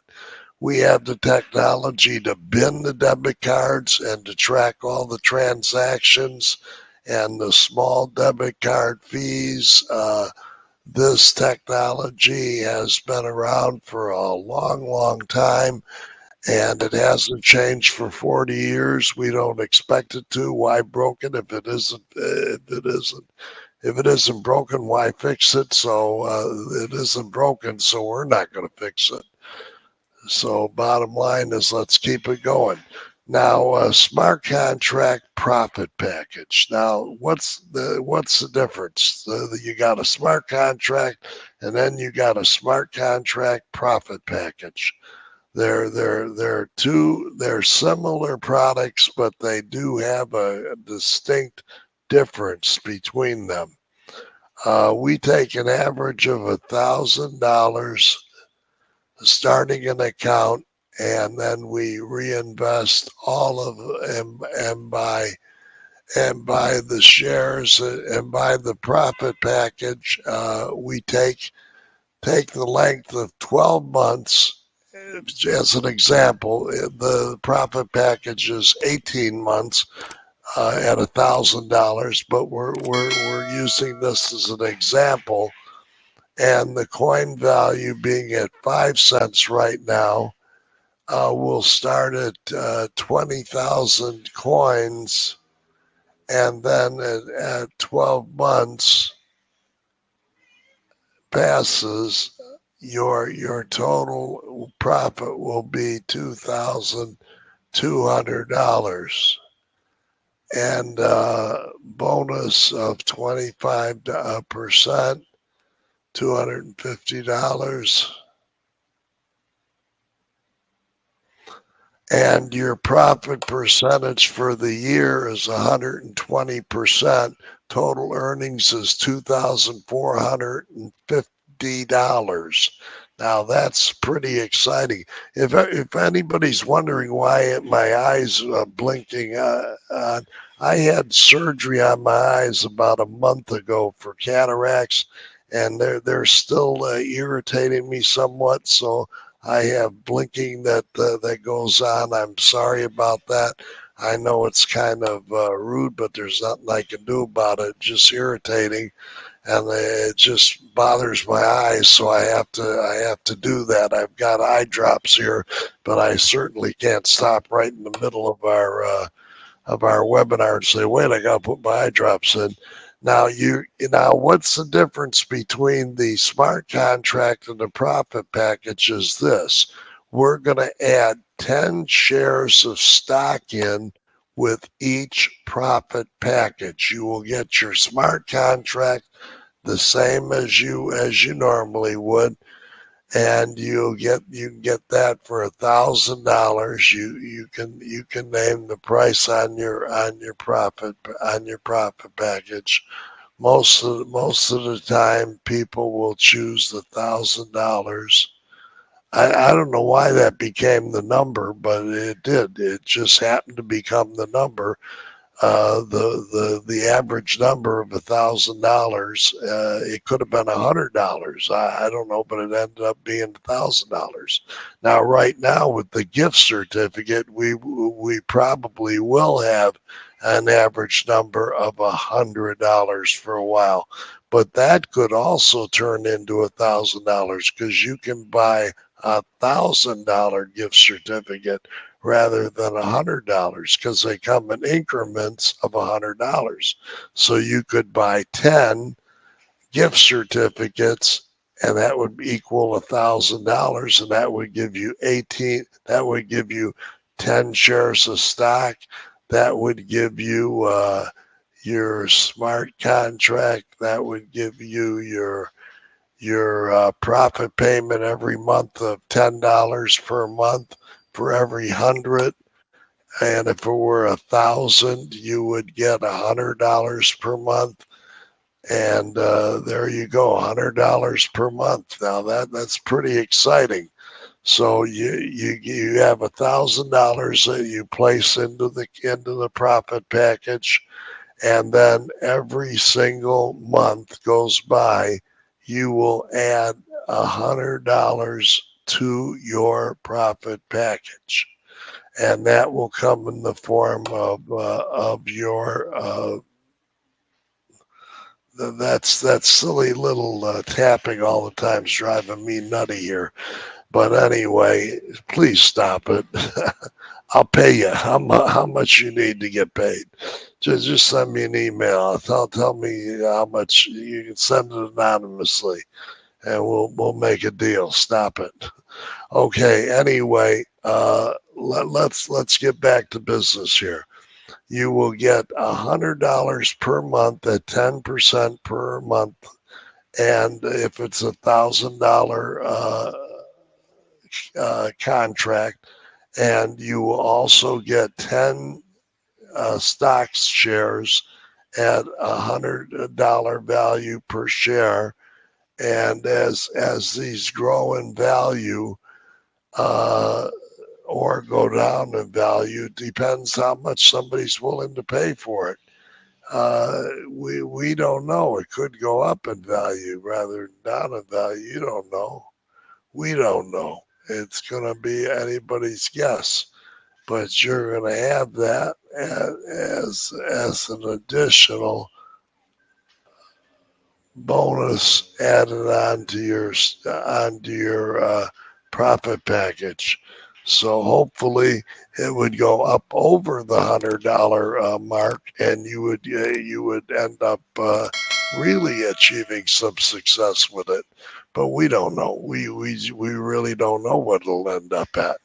We have the technology to bin the debit cards and to track all the transactions and the small debit card fees. This technology has been around for a long, long time, and it hasn't changed for 40 years. We don't expect it to. Why broke it if it isn't? If it isn't broken, why fix it? So it isn't broken, so we're not going to fix it. So bottom line is, let's keep it going. Now, smart contract profit package. Now, what's the difference? You got a smart contract, and then you got a smart contract profit package. They're similar products, but they do have a distinct difference between them. We take an average of $1,000 starting an account, and then we reinvest all of and buy the shares and buy the profit package. We take the length of 12 months. As an example, the profit package is 18 months. at $1,000, but we're using this as an example. And the coin value being at 5 cents right now, we'll start at 20,000 coins, and then at 12 months passes, your total profit will be $2,200, and bonus of 25%, $250. And your profit percentage for the year is 120%. Total earnings is $2,450. Now that's pretty exciting. If anybody's wondering why my eyes are blinking, I had surgery on my eyes about a month ago for cataracts, and they're still irritating me somewhat. So I have blinking that goes on. I'm sorry about that. I know it's kind of rude, but there's nothing I can do about it. It's just irritating, and it just bothers my eyes. So I have to do that. I've got eye drops here, but I certainly can't stop right in the middle of our webinar and say, "Wait, I got to put my eye drops in." Now, what's the difference between the smart contract and the profit package is this. We're going to add 10 shares of stock in with each profit package. You will get your smart contract the same as you normally would, and you can get that for $1,000. You can name the price on your profit package. Most of the time, people will choose the $1,000. I don't know why that became the number, but it did. It just happened to become the number. The average number of $1,000. It could have been $100. I don't know, but it ended up being $1,000. Now, right now with the gift certificate, we probably will have an average number of $100 for a while, but that could also turn into $1,000 because you can buy $1,000 gift certificate rather than $100 because they come in increments of $100. So you could buy 10 gift certificates, and that would equal $1,000, and that would give you 18. That would give you 10 shares of stock. That would give you your smart contract. That would give you your profit payment every month of $10 per month for every 100. And if it were 1,000, you would get $100 per month. And there you go, $100 per month. Now that's pretty exciting. So you have $1,000 that you place into the profit package, and then every single month goes by, you will add $100 to your profit package, and that will come in the form of your that silly little tapping all the time is driving me nutty here. But anyway, please stop it. I'll pay you how much you need to get paid. Just send me an email. Tell me how much. You can send it anonymously, and we'll make a deal. Stop it. Okay. Anyway, let's get back to business here. You will get $100 per month at 10% per month, and if it's $1,000 contract, and you will also get 10 stock shares at $100 value per share. And as these grow in value or go down in value, depends how much somebody's willing to pay for it. We don't know. It could go up in value rather than down in value. You don't know. We don't know. It's going to be anybody's guess. but you're going to have that as an additional bonus added onto your profit package. So hopefully it would go up over the $100 mark, and you would end up really achieving some success with it. But we don't know. We really don't know what it'll end up at.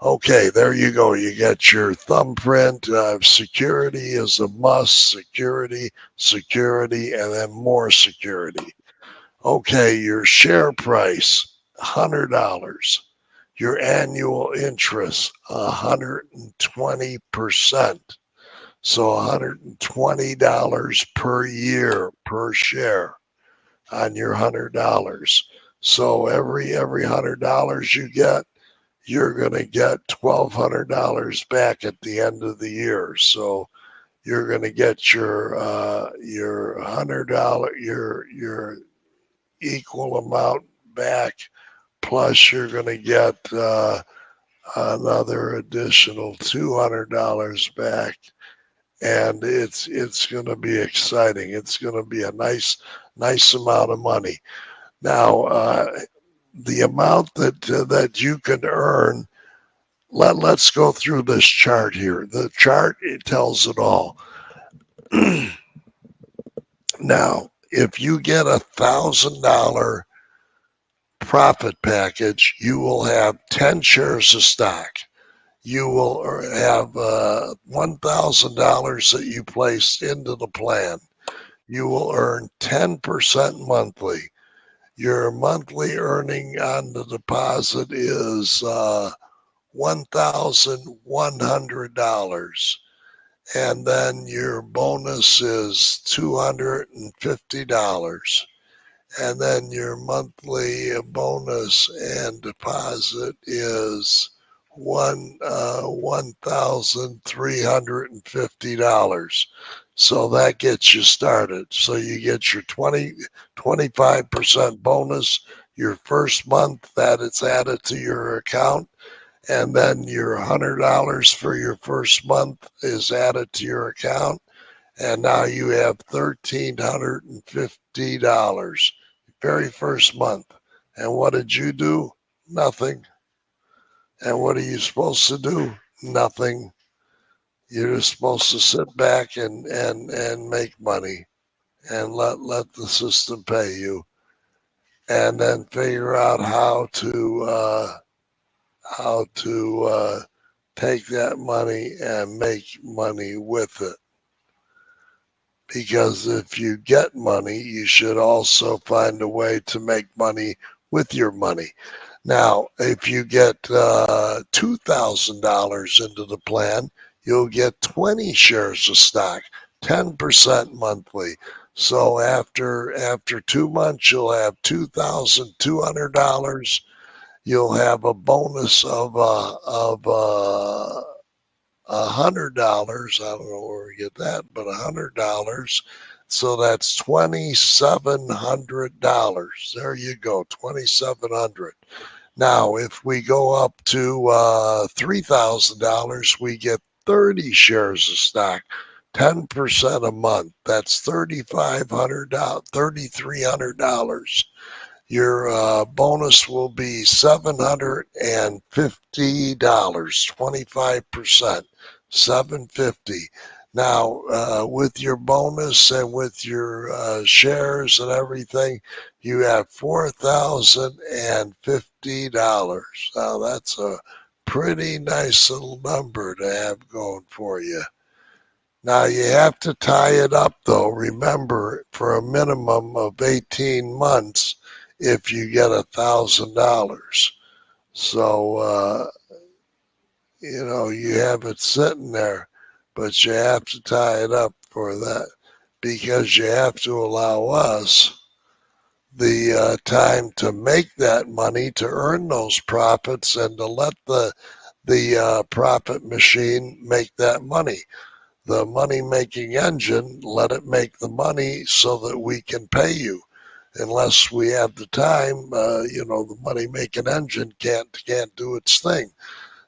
Okay, there you go. You get your thumbprint. Security is a must. Security, security, and then more security. Okay, your share price, $100. Your annual interest, 120%. So $120 per year per share on your $100. So every $100 you get, you're going to get $1,200 back at the end of the year. So you're going to get your $100 your equal amount back, plus you're going to get another additional $200 back, and it's going to be exciting. It's going to be a nice amount of money. Now, the amount that you can earn. Let's go through this chart here. The chart, it tells it all. Now, if you get $1,000 profit package, you will have 10 shares of stock. You will have $1,000 that you placed into the plan. You will earn 10% monthly. Your monthly earning on the deposit is $1,100, and then your bonus is $250, and then your monthly bonus and deposit is $1,350. So that gets you started. So you get your 25% bonus your first month that it's added to your account, and then your $100 for your first month is added to your account, and now you have $1,350 very first month. And what did you do? Nothing. And what are you supposed to do? Nothing. You're just supposed to sit back and make money and let the system pay you, and then figure out how to take that money and make money with it. Because if you get money, you should also find a way to make money with your money. Now, if you get $2,000 into the plan, you'll get 20 shares of stock, 10% monthly. So after 2 months, you'll have $2,200. You'll have a bonus of $100. I don't know where we get that, but $100. So that's $2,700. There you go, $2,700. Now, if we go up to $3,000, we get 30 shares of stock, 10% a month. That's $3,300. Your bonus will be $750, 25%, $750. Now, with your bonus and with your shares and everything, you have $4,050. Now, that's a pretty nice little number to have going for you. Now, you have to tie it up, though. Remember, for a minimum of 18 months if you get $1,000. So, you have it sitting there, but you have to tie it up for that, because you have to allow us the time to make that money, to earn those profits, and to let the profit machine make that money. The money-making engine, let it make the money so that we can pay you. Unless we have the time, the money-making engine can't do its thing.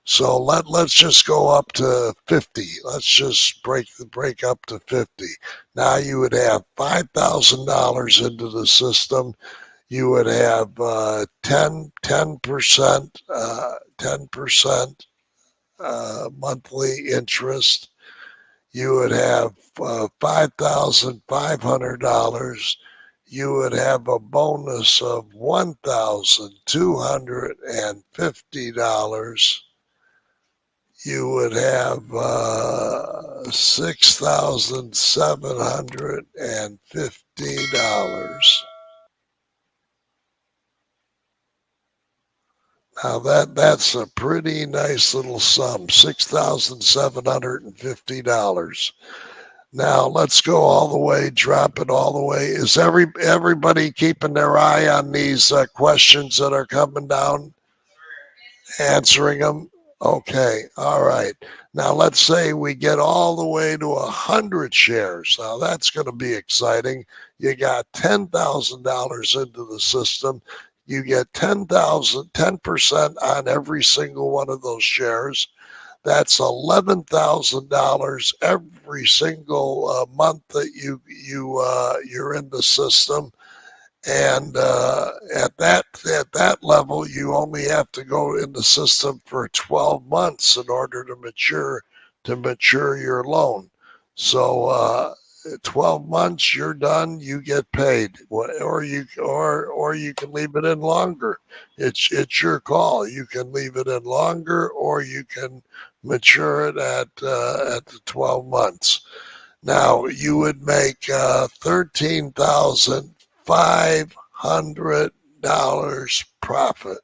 So let's just go up to 50. Let's just break up to 50. Now you would have $5,000 into the system. You would have 10% 10% monthly interest. You would have $5,500. You would have a bonus of $1,250. You would have $6,750. Now that's a pretty nice little sum, $6,750. Now let's go all the way, drop it all the way. Is everybody keeping their eye on these questions that are coming down, answering them? Okay, all right. Now let's say we get all the way to 100 shares. Now that's going to be exciting. You got $10,000 into the system. You get 10% on every single one of those shares. That's $11,000 every single month that you're in the system. And at that level, you only have to go in the system for 12 months in order to mature your loan. So 12 months, you're done. You get paid, or you can leave it in longer. It's your call. You can leave it in longer, or you can mature it at the 12 months. Now you would make $13,500 profit.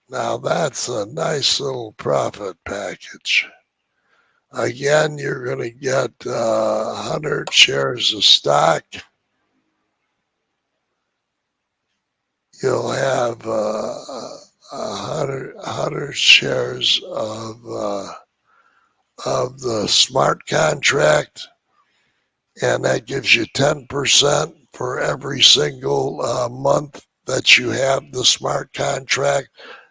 Now that's a nice little profit package. Again, you're going to get 100 shares of stock. You'll have 100 shares of the smart contract, and that gives you 10% for every single month that you have the smart contract.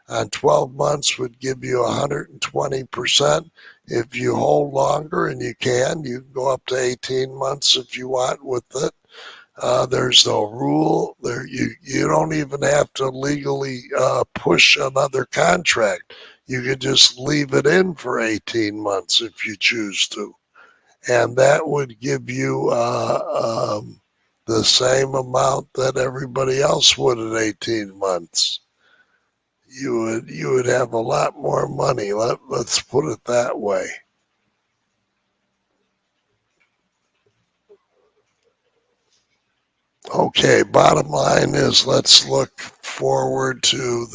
On 12 months would give you 120%. If you hold longer, and you can go up to 18 months if you want with it. There's no rule there. You don't even have to legally push another contract. You could just leave it in for 18 months if you choose to, and that would give you the same amount that everybody else would at 18 months. You would have a lot more money. Let's put it that way. Okay, bottom line is let's look forward to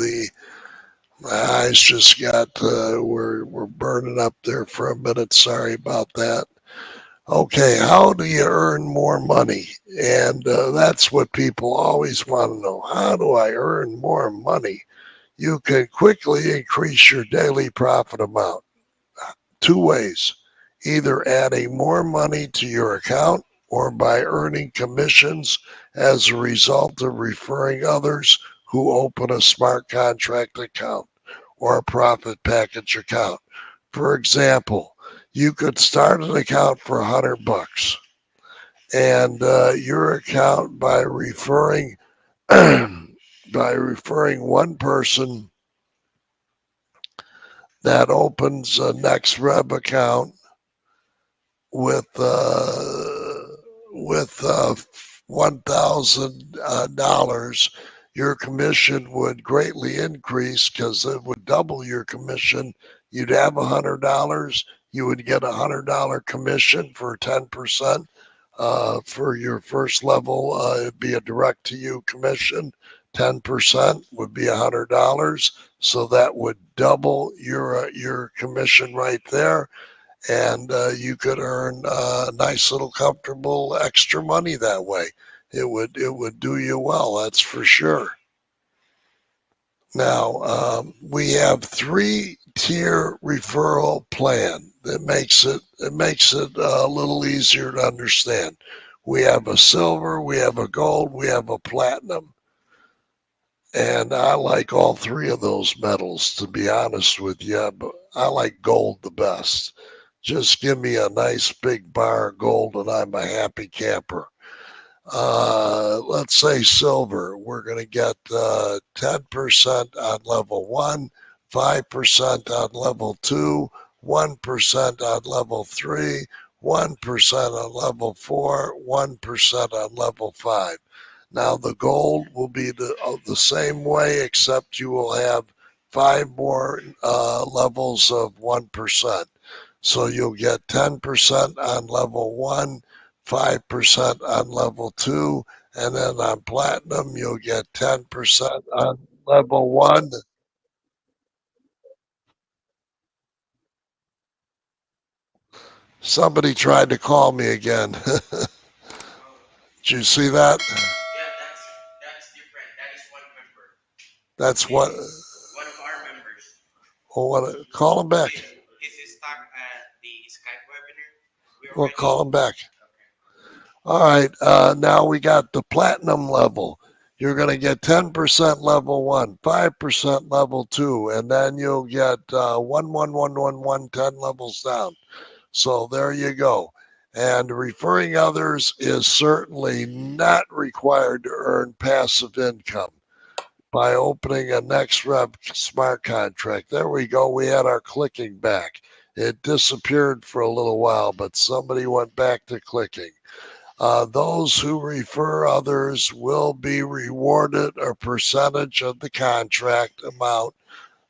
my eyes just got we're burning up there for a minute. Sorry about that. Okay, how do you earn more money? And that's what people always want to know. How do I earn more money? You can quickly increase your daily profit amount two ways, either adding more money to your account or by earning commissions as a result of referring others who open a smart contract account or a profit package account. For example, you could start an account for $100 and your account by referring one person that opens a NEXREV account with $1,000, your commission would greatly increase because it would double your commission. You'd have $100. You would get $100 commission for 10%. For your first level, it'd be a direct to you commission. 10% would be $100. So that would double your commission right there. And you could earn nice little comfortable extra money that way. It would do you well, that's for sure. Now we have 3-tier referral plan that makes it a little easier to understand. We have a silver, we have a gold, we have a platinum. And I like all three of those metals, to be honest with you, but I like gold the best. Just give me a nice big bar of gold and I'm a happy camper. Let's say silver. We're going to get 10% on level one, 5% on level two, 1% on level three, 1% on level four, 1% on level five. Now the gold will be the same way, except you will have five more levels of 1%. So you'll get 10% on level one, 5% on level two, and then on platinum, you'll get 10% on level one. Somebody tried to call me again. Did Oh, you see that? yeah, that's different. That is one member. That's This what. is one of our members. Well, what? Call him back. This is stuck at the Skype webinar. We We'll already call him back. okay. All right. Now we got the platinum level. You're going to get 10% level one, 5% level two, and then you'll get 10 levels down. So there you go. And referring others is certainly not required to earn passive income by opening a NEXREV smart contract. There we go. We had our clicking back. It disappeared for a little while, but somebody went back to clicking. Those who refer others will be rewarded a percentage of the contract amount.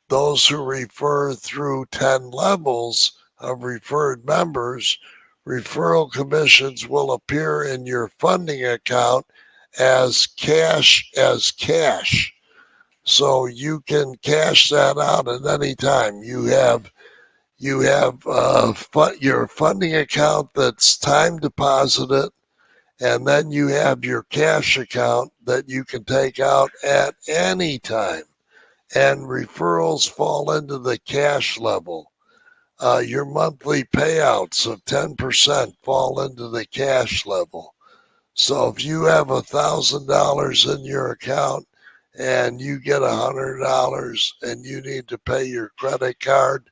Those who refer through 10 levels of referred members, referral commissions will appear in your funding account as cash. So you can cash that out at any time. You have your funding account that's time deposited, and then you have your cash account that you can take out at any time. And referrals fall into the cash level. Your monthly payouts of 10% fall into the cash level. So if you have $1,000 in your account and you get $100 and you need to pay your credit card,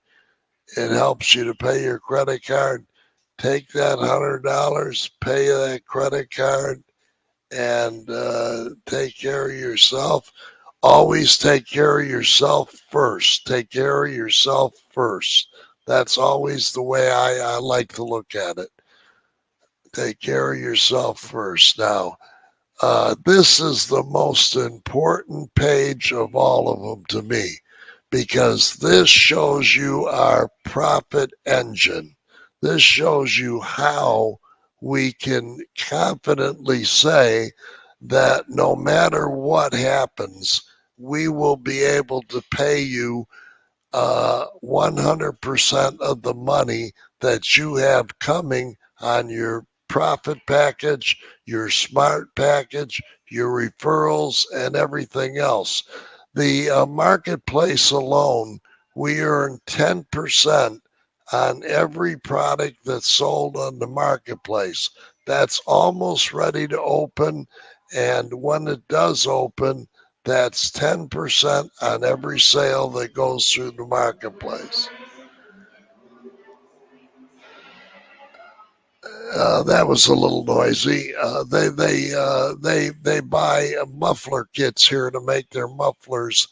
it helps you to pay your credit card. Take that $100, pay that credit card, and take care of yourself. Always take care of yourself first. Take care of yourself first. That's always the way I like to look at it. Take care of yourself first. Now, this is the most important page of all of them to me because this shows you our profit engine. This shows you how we can confidently say that no matter what happens, we will be able to pay you 100% of the money that you have coming on your profit package, your smart package, your referrals, and everything else. The marketplace alone, we earn 10% on every product that's sold on the marketplace. That's almost ready to open. And when it does open, that's 10% on every sale that goes through the marketplace. That was a little noisy. They buy muffler kits here to make their mufflers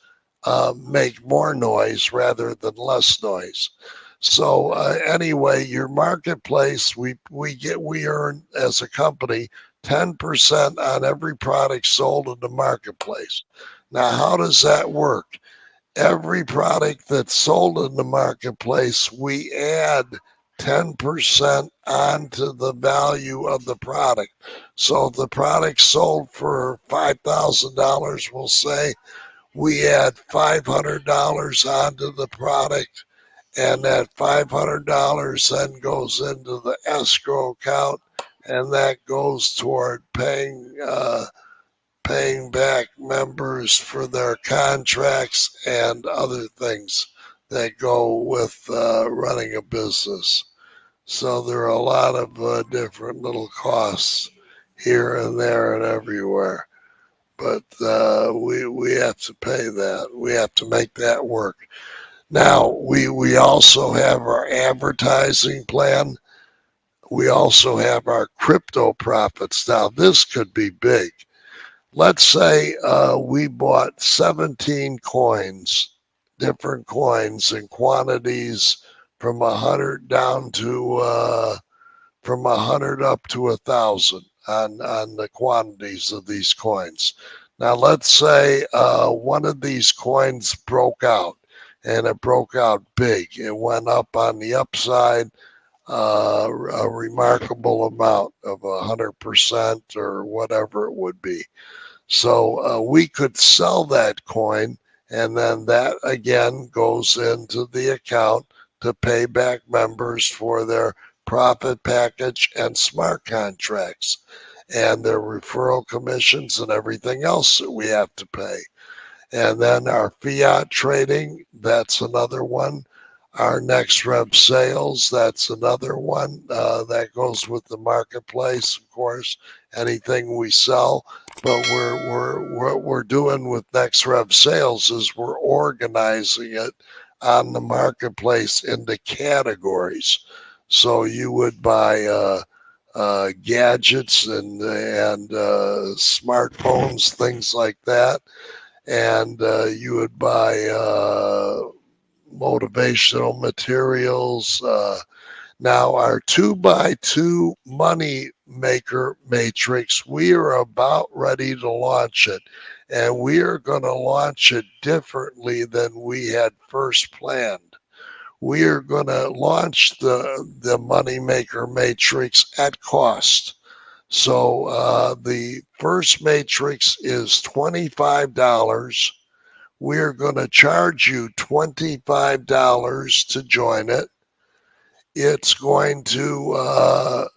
make more noise rather than less noise. So anyway, your marketplace, we earn as a company 10% on every product sold in the marketplace. Now, how does that work? Every product that's sold in the marketplace, we add 10% onto the value of the product. So if the product sold for $5,000, we'll say we add $500 onto the product, and that $500 then goes into the escrow account, and that goes toward paying back members for their contracts and other things that go with running a business. So there are a lot of different little costs here and there and everywhere. but we have to pay that. We have to make that work. Now we also have our advertising plan. We also have our crypto profits. Now this could be big. Let's say we bought 17 coins, different coins in quantities from 100 down to from 100 up to 1,000 on the quantities of these coins. Now let's say one of these coins broke out, and it broke out big. It went up on the upside a remarkable amount of 100% or whatever it would be. So we could sell that coin, and then that again goes into the account to pay back members for their profit package and smart contracts and their referral commissions and everything else that we have to pay. And then our Fiat Trading, that's another one. Our NEXREV sales, that's another one that goes with the marketplace, of course. Anything we sell, but what we're doing with NEXREV sales is we're organizing it on the marketplace into categories. So you would buy gadgets and smartphones, things like that, and you would buy motivational materials. Now, our 2x2 money maker matrix, we are about ready to launch it, and we are going to launch it differently than we had first planned. We are going to launch the money maker matrix at cost. So the first matrix is $25. We're going to charge you $25 to join it. It's going to,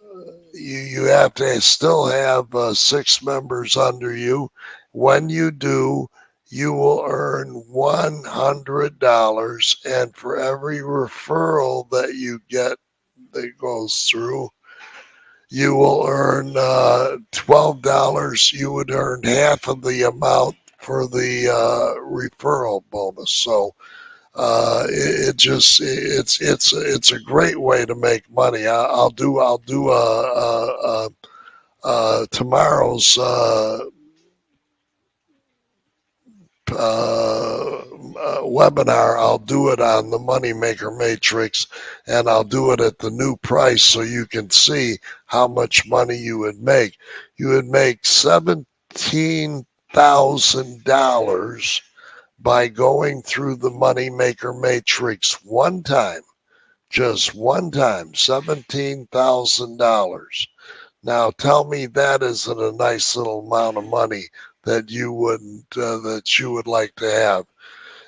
you have to still have 6 members under you. When you do, you will earn $100. And for every referral that you get that goes through, you will earn $12. You would earn half of the amount for the referral bonus. So it's a great way to make money. I'll do tomorrow's webinar. I'll do it on the Moneymaker Matrix, and I'll do it at the new price so you can see how much money you would make. You would make $17,000 by going through the Moneymaker Matrix one time, just one time, $17,000. Now tell me that isn't a nice little amount of money that you would like to have.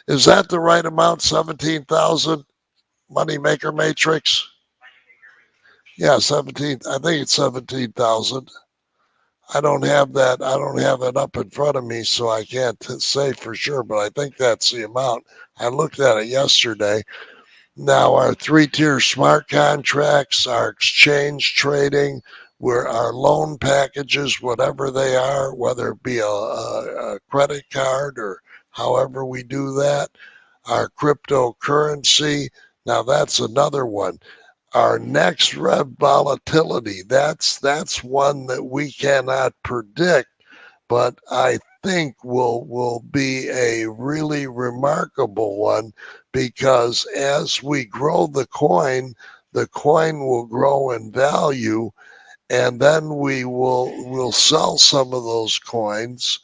Is that the right amount? 17,000 Moneymaker Matrix? Yeah, 17. I think it's 17,000. I don't have that. I don't have it up in front of me, so I can't say for sure, but I think that's the amount. I looked at it yesterday. Now, our 3-tier smart contracts, our exchange trading, where our loan packages, whatever they are, whether it be a credit card or however we do that, our cryptocurrency. Now, that's another one. Our NEXREV volatility, that's one that we cannot predict, but I think will be a really remarkable one, because as we grow the coin will grow in value, and then we'll sell some of those coins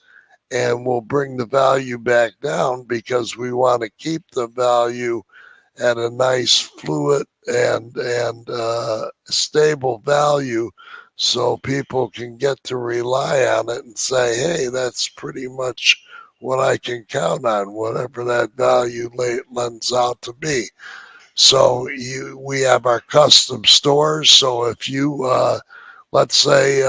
and we'll bring the value back down, because we want to keep the value at a nice fluid and stable value, so people can get to rely on it and say, hey, that's pretty much what I can count on, whatever that value lends out to be. So we have our custom stores. So if you, let's say,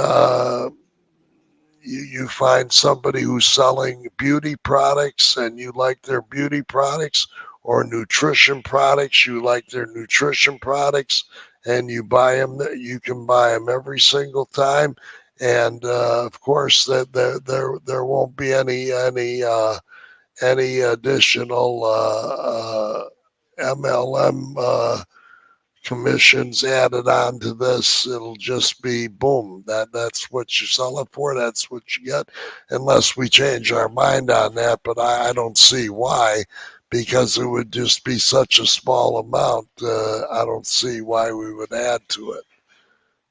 you find somebody who's selling beauty products and you like their beauty products, or nutrition products, you like their nutrition products, and you buy them, you can buy them every single time, and of course that there won't be any additional MLM commissions added on to this. It'll just be boom. That's what you sell it for. That's what you get, unless we change our mind on that. But I don't see why, because it would just be such a small amount. I don't see why we would add to it.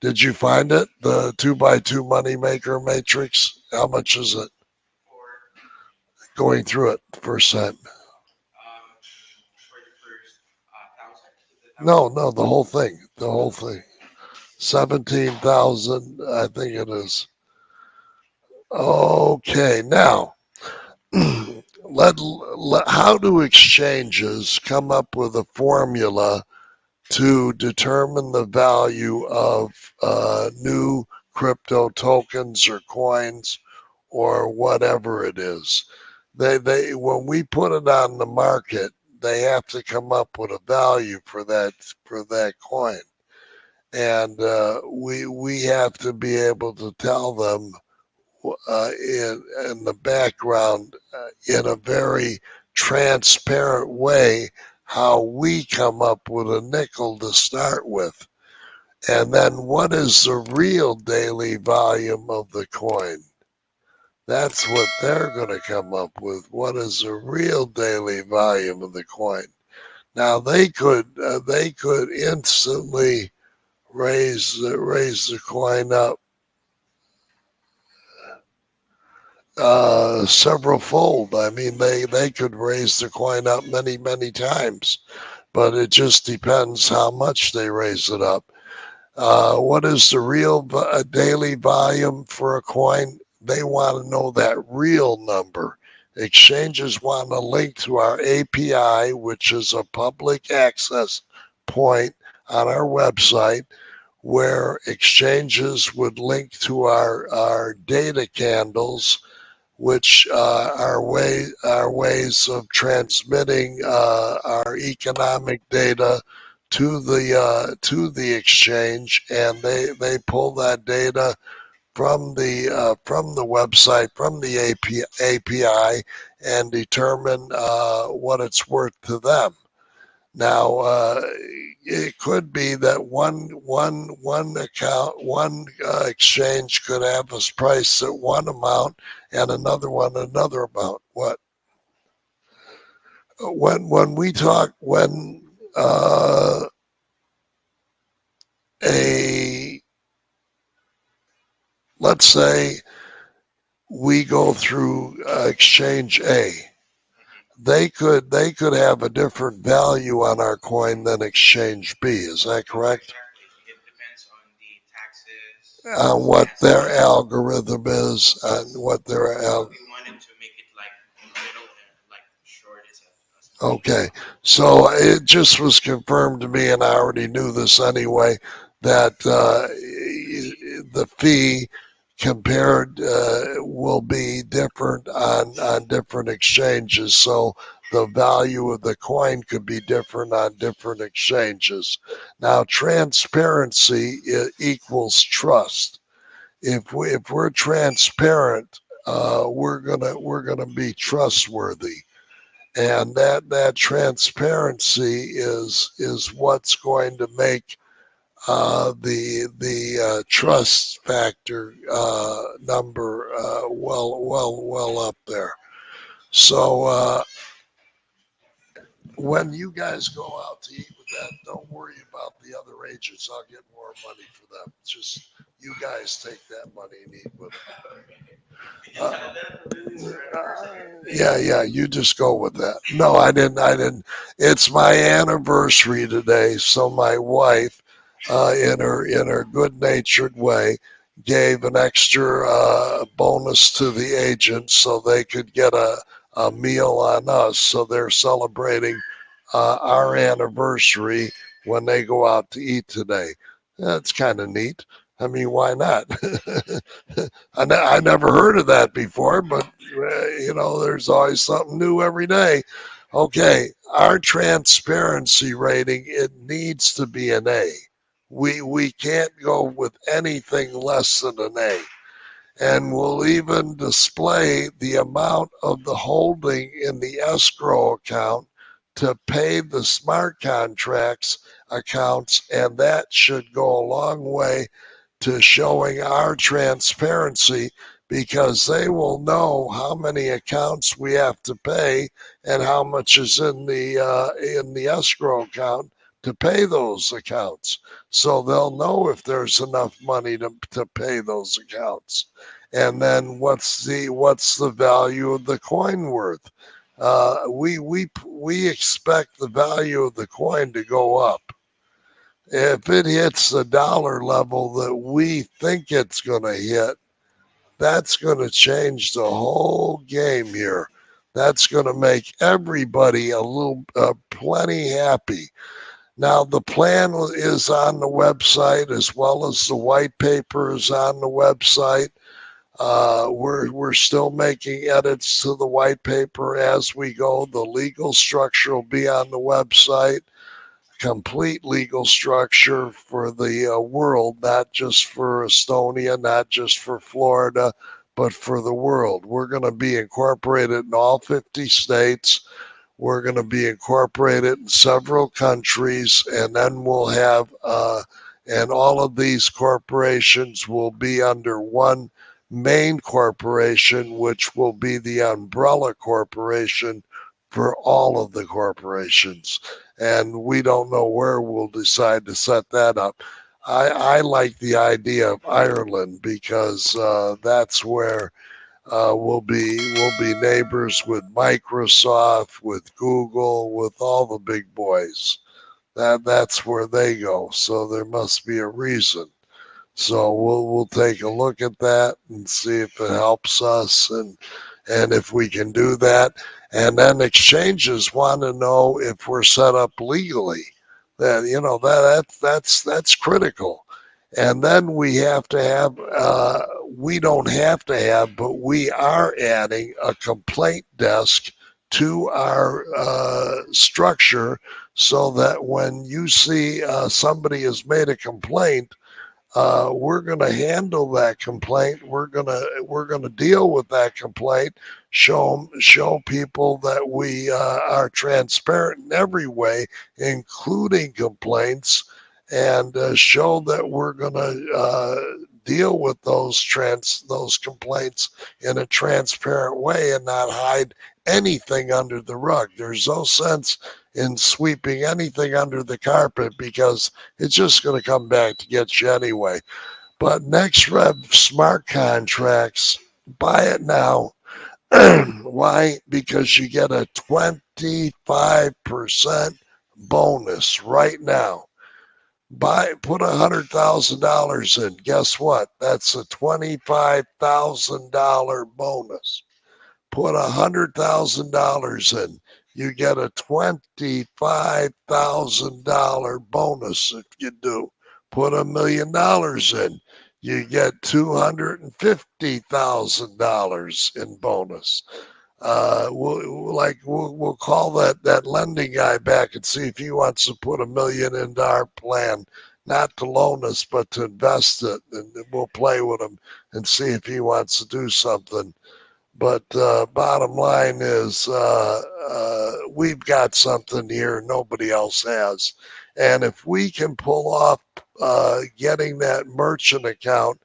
Did you find it? The 2x2 moneymaker matrix? How much is it? For Going through it the first time. for the first 1,000 to the No, 1,000. no, the whole thing. The whole thing. 17,000, I think it is. Okay, now, how do exchanges come up with a formula to determine the value of new crypto tokens or coins or whatever it is? They when we put it on the market, they have to come up with a value for that coin, and we have to be able to tell them in the background in a very transparent way how we come up with a nickel to start with. And then what is the real daily volume of the coin? That's what they're going to come up with. What is the real daily volume of the coin? Now they could instantly raise the coin up several fold. I mean, they could raise the coin up many times, but it just depends how much they raise it up. What is the real daily volume for a coin? They want to know that real number. Exchanges want to link to our API, which is a public access point on our website, where exchanges would link to our data candles, which are ways of transmitting our economic data to the exchange, and they pull that data from the website, from the API, and determine what it's worth to them. Now, it could be that one account, one exchange could have us price at one amount and another one another amount. What when we talk when a let's say we go through exchange A, they could have a different value on our coin than exchange B. Is that correct? Exactly. It depends on the taxes, On what their expenses. algorithm is, and Yes. what their So we wanted to make it like middle and like short as okay. possible. So it just was confirmed to me, and I already knew this anyway, that the fee compared will be different on different exchanges. So the value of the coin could be different on different exchanges. Now, transparency equals trust. If we're transparent, we're gonna be trustworthy, and that transparency is what's going to make the trust factor number well up there. So when you guys go out to eat with that, don't worry about the other agents. I'll get more money for them. Just you guys take that money and eat with Okay. Did you them. tell them it's your anniversary? Yeah. You just go with that. No, I didn't. I didn't. It's my anniversary today, so my wife, in her good-natured way, gave an extra bonus to the agents so they could get a meal on us. So they're celebrating our anniversary when they go out to eat today. That's kind of neat. I mean, why not? I never heard of that before, but there's always something new every day. Okay, our transparency rating, it needs to be an A. We can't go with anything less than an A. And we'll even display the amount of the holding in the escrow account to pay the smart contracts accounts, and that should go a long way to showing our transparency, because they will know how many accounts we have to pay and how much is in the escrow account to pay those accounts. So they'll know if there's enough money to pay those accounts. And then what's the value of the coin worth? We expect the value of the coin to go up. If it hits the dollar level that we think it's going to hit, that's going to change the whole game here. That's going to make everybody a little plenty happy. Now, the plan is on the website, as well as the white paper is on the website. We're still making edits to the white paper as we go. The legal structure will be on the website. Complete legal structure for the world, not just for Estonia, not just for Florida, but for the world. We're going to be incorporated in all 50 states. We're going to be incorporated in several countries, and then we'll have, and all of these corporations will be under one main corporation, which will be the umbrella corporation for all of the corporations. And we don't know where we'll decide to set that up. I like the idea of Ireland, because that's where we'll be neighbors with Microsoft, with Google, with all the big boys. That's where they go. So there must be a reason. So we'll take a look at that and see if it helps us, and if we can do that. And then exchanges want to know if we're set up legally. That's critical. And then we have to have, we don't have to have, but we are adding a complaint desk to our structure, so that when you see somebody has made a complaint, we're going to handle that complaint. We're going to deal with that complaint. Show people that we are transparent in every way, including complaints, and show that we're going to deal with those complaints in a transparent way and not hide anything under the rug. There's no sense in sweeping anything under the carpet, because it's just going to come back to get you anyway. But NEXREV smart contracts, buy it now. Why? Because you get a 25% bonus right now. Put $100,000 in. Guess what? That's a $25,000 bonus. Put $100,000 in, you get a $25,000 bonus if you do. Put $1 million in, you get $250,000 in bonus. We'll call that lending guy back and see if he wants to put $1 million into our plan, not to loan us, but to invest it, and we'll play with him and see if he wants to do something. But bottom line is, we've got something here nobody else has. And if we can pull off getting that merchant account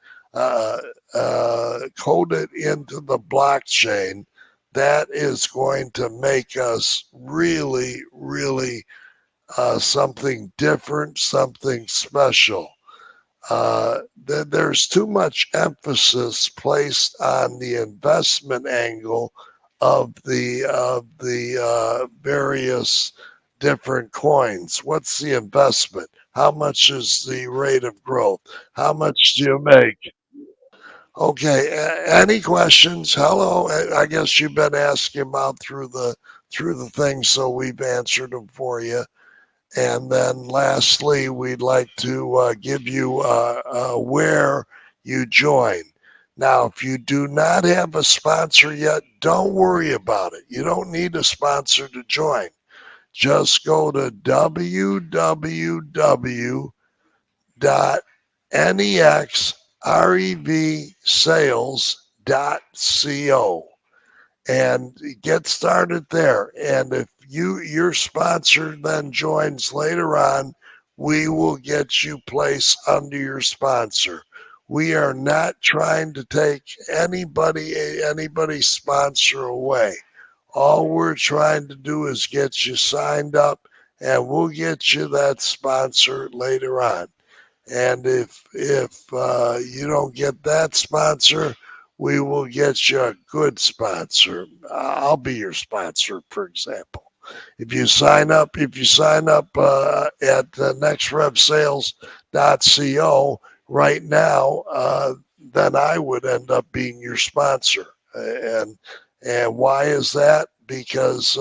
coded into the blockchain, that is going to make us really, really something different, something special. There's too much emphasis placed on the investment angle of the various different coins. What's the investment? How much is the rate of growth? How much do you make? Okay. Any questions? Hello. I guess you've been asking about through the thing, so we've answered them for you. And then lastly, we'd like to give you where you join. Now, if you do not have a sponsor yet, don't worry about it. You don't need a sponsor to join. Just go to www www.nexrevsales.co and get started there. And if your sponsor then joins later on, we will get you placed under your sponsor. We are not trying to take anybody's sponsor away. All we're trying to do is get you signed up, and we'll get you that sponsor later on. And if you don't get that sponsor, we will get you a good sponsor. I'll be your sponsor, for example. If you sign up at nexrevsales.co right now, then I would end up being your sponsor. And why is that? Because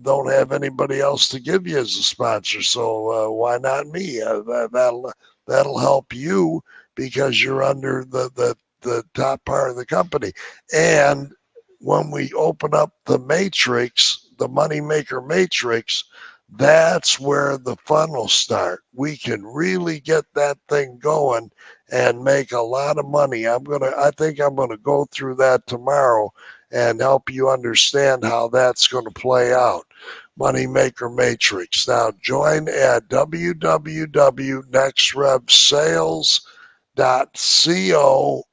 don't have anybody else to give you as a sponsor, so why not me? That'll help you because you're under the top part of the company. And when we open up the matrix, the moneymaker matrix, that's where the fun will start. We can really get that thing going and make a lot of money. I think I'm gonna go through that tomorrow and help you understand how that's going to play out. Moneymaker Matrix. Now join at www.nexrevsales.co,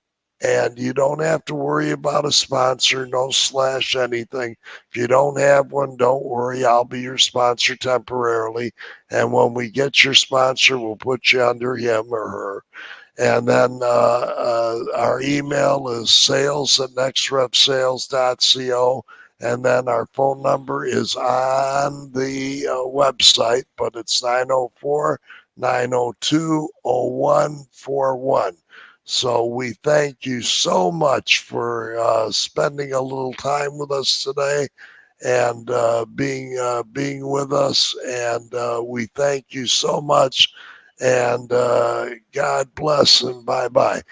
and you don't have to worry about a sponsor, no slash anything. If you don't have one, don't worry. I'll be your sponsor temporarily. And when we get your sponsor, we'll put you under him or her. And then our email is sales@nexrevsales.co. And then our phone number is on the website, but it's 904-902-0141. So we thank you so much for spending a little time with us today and being with us. And we thank you so much. And God bless and bye-bye.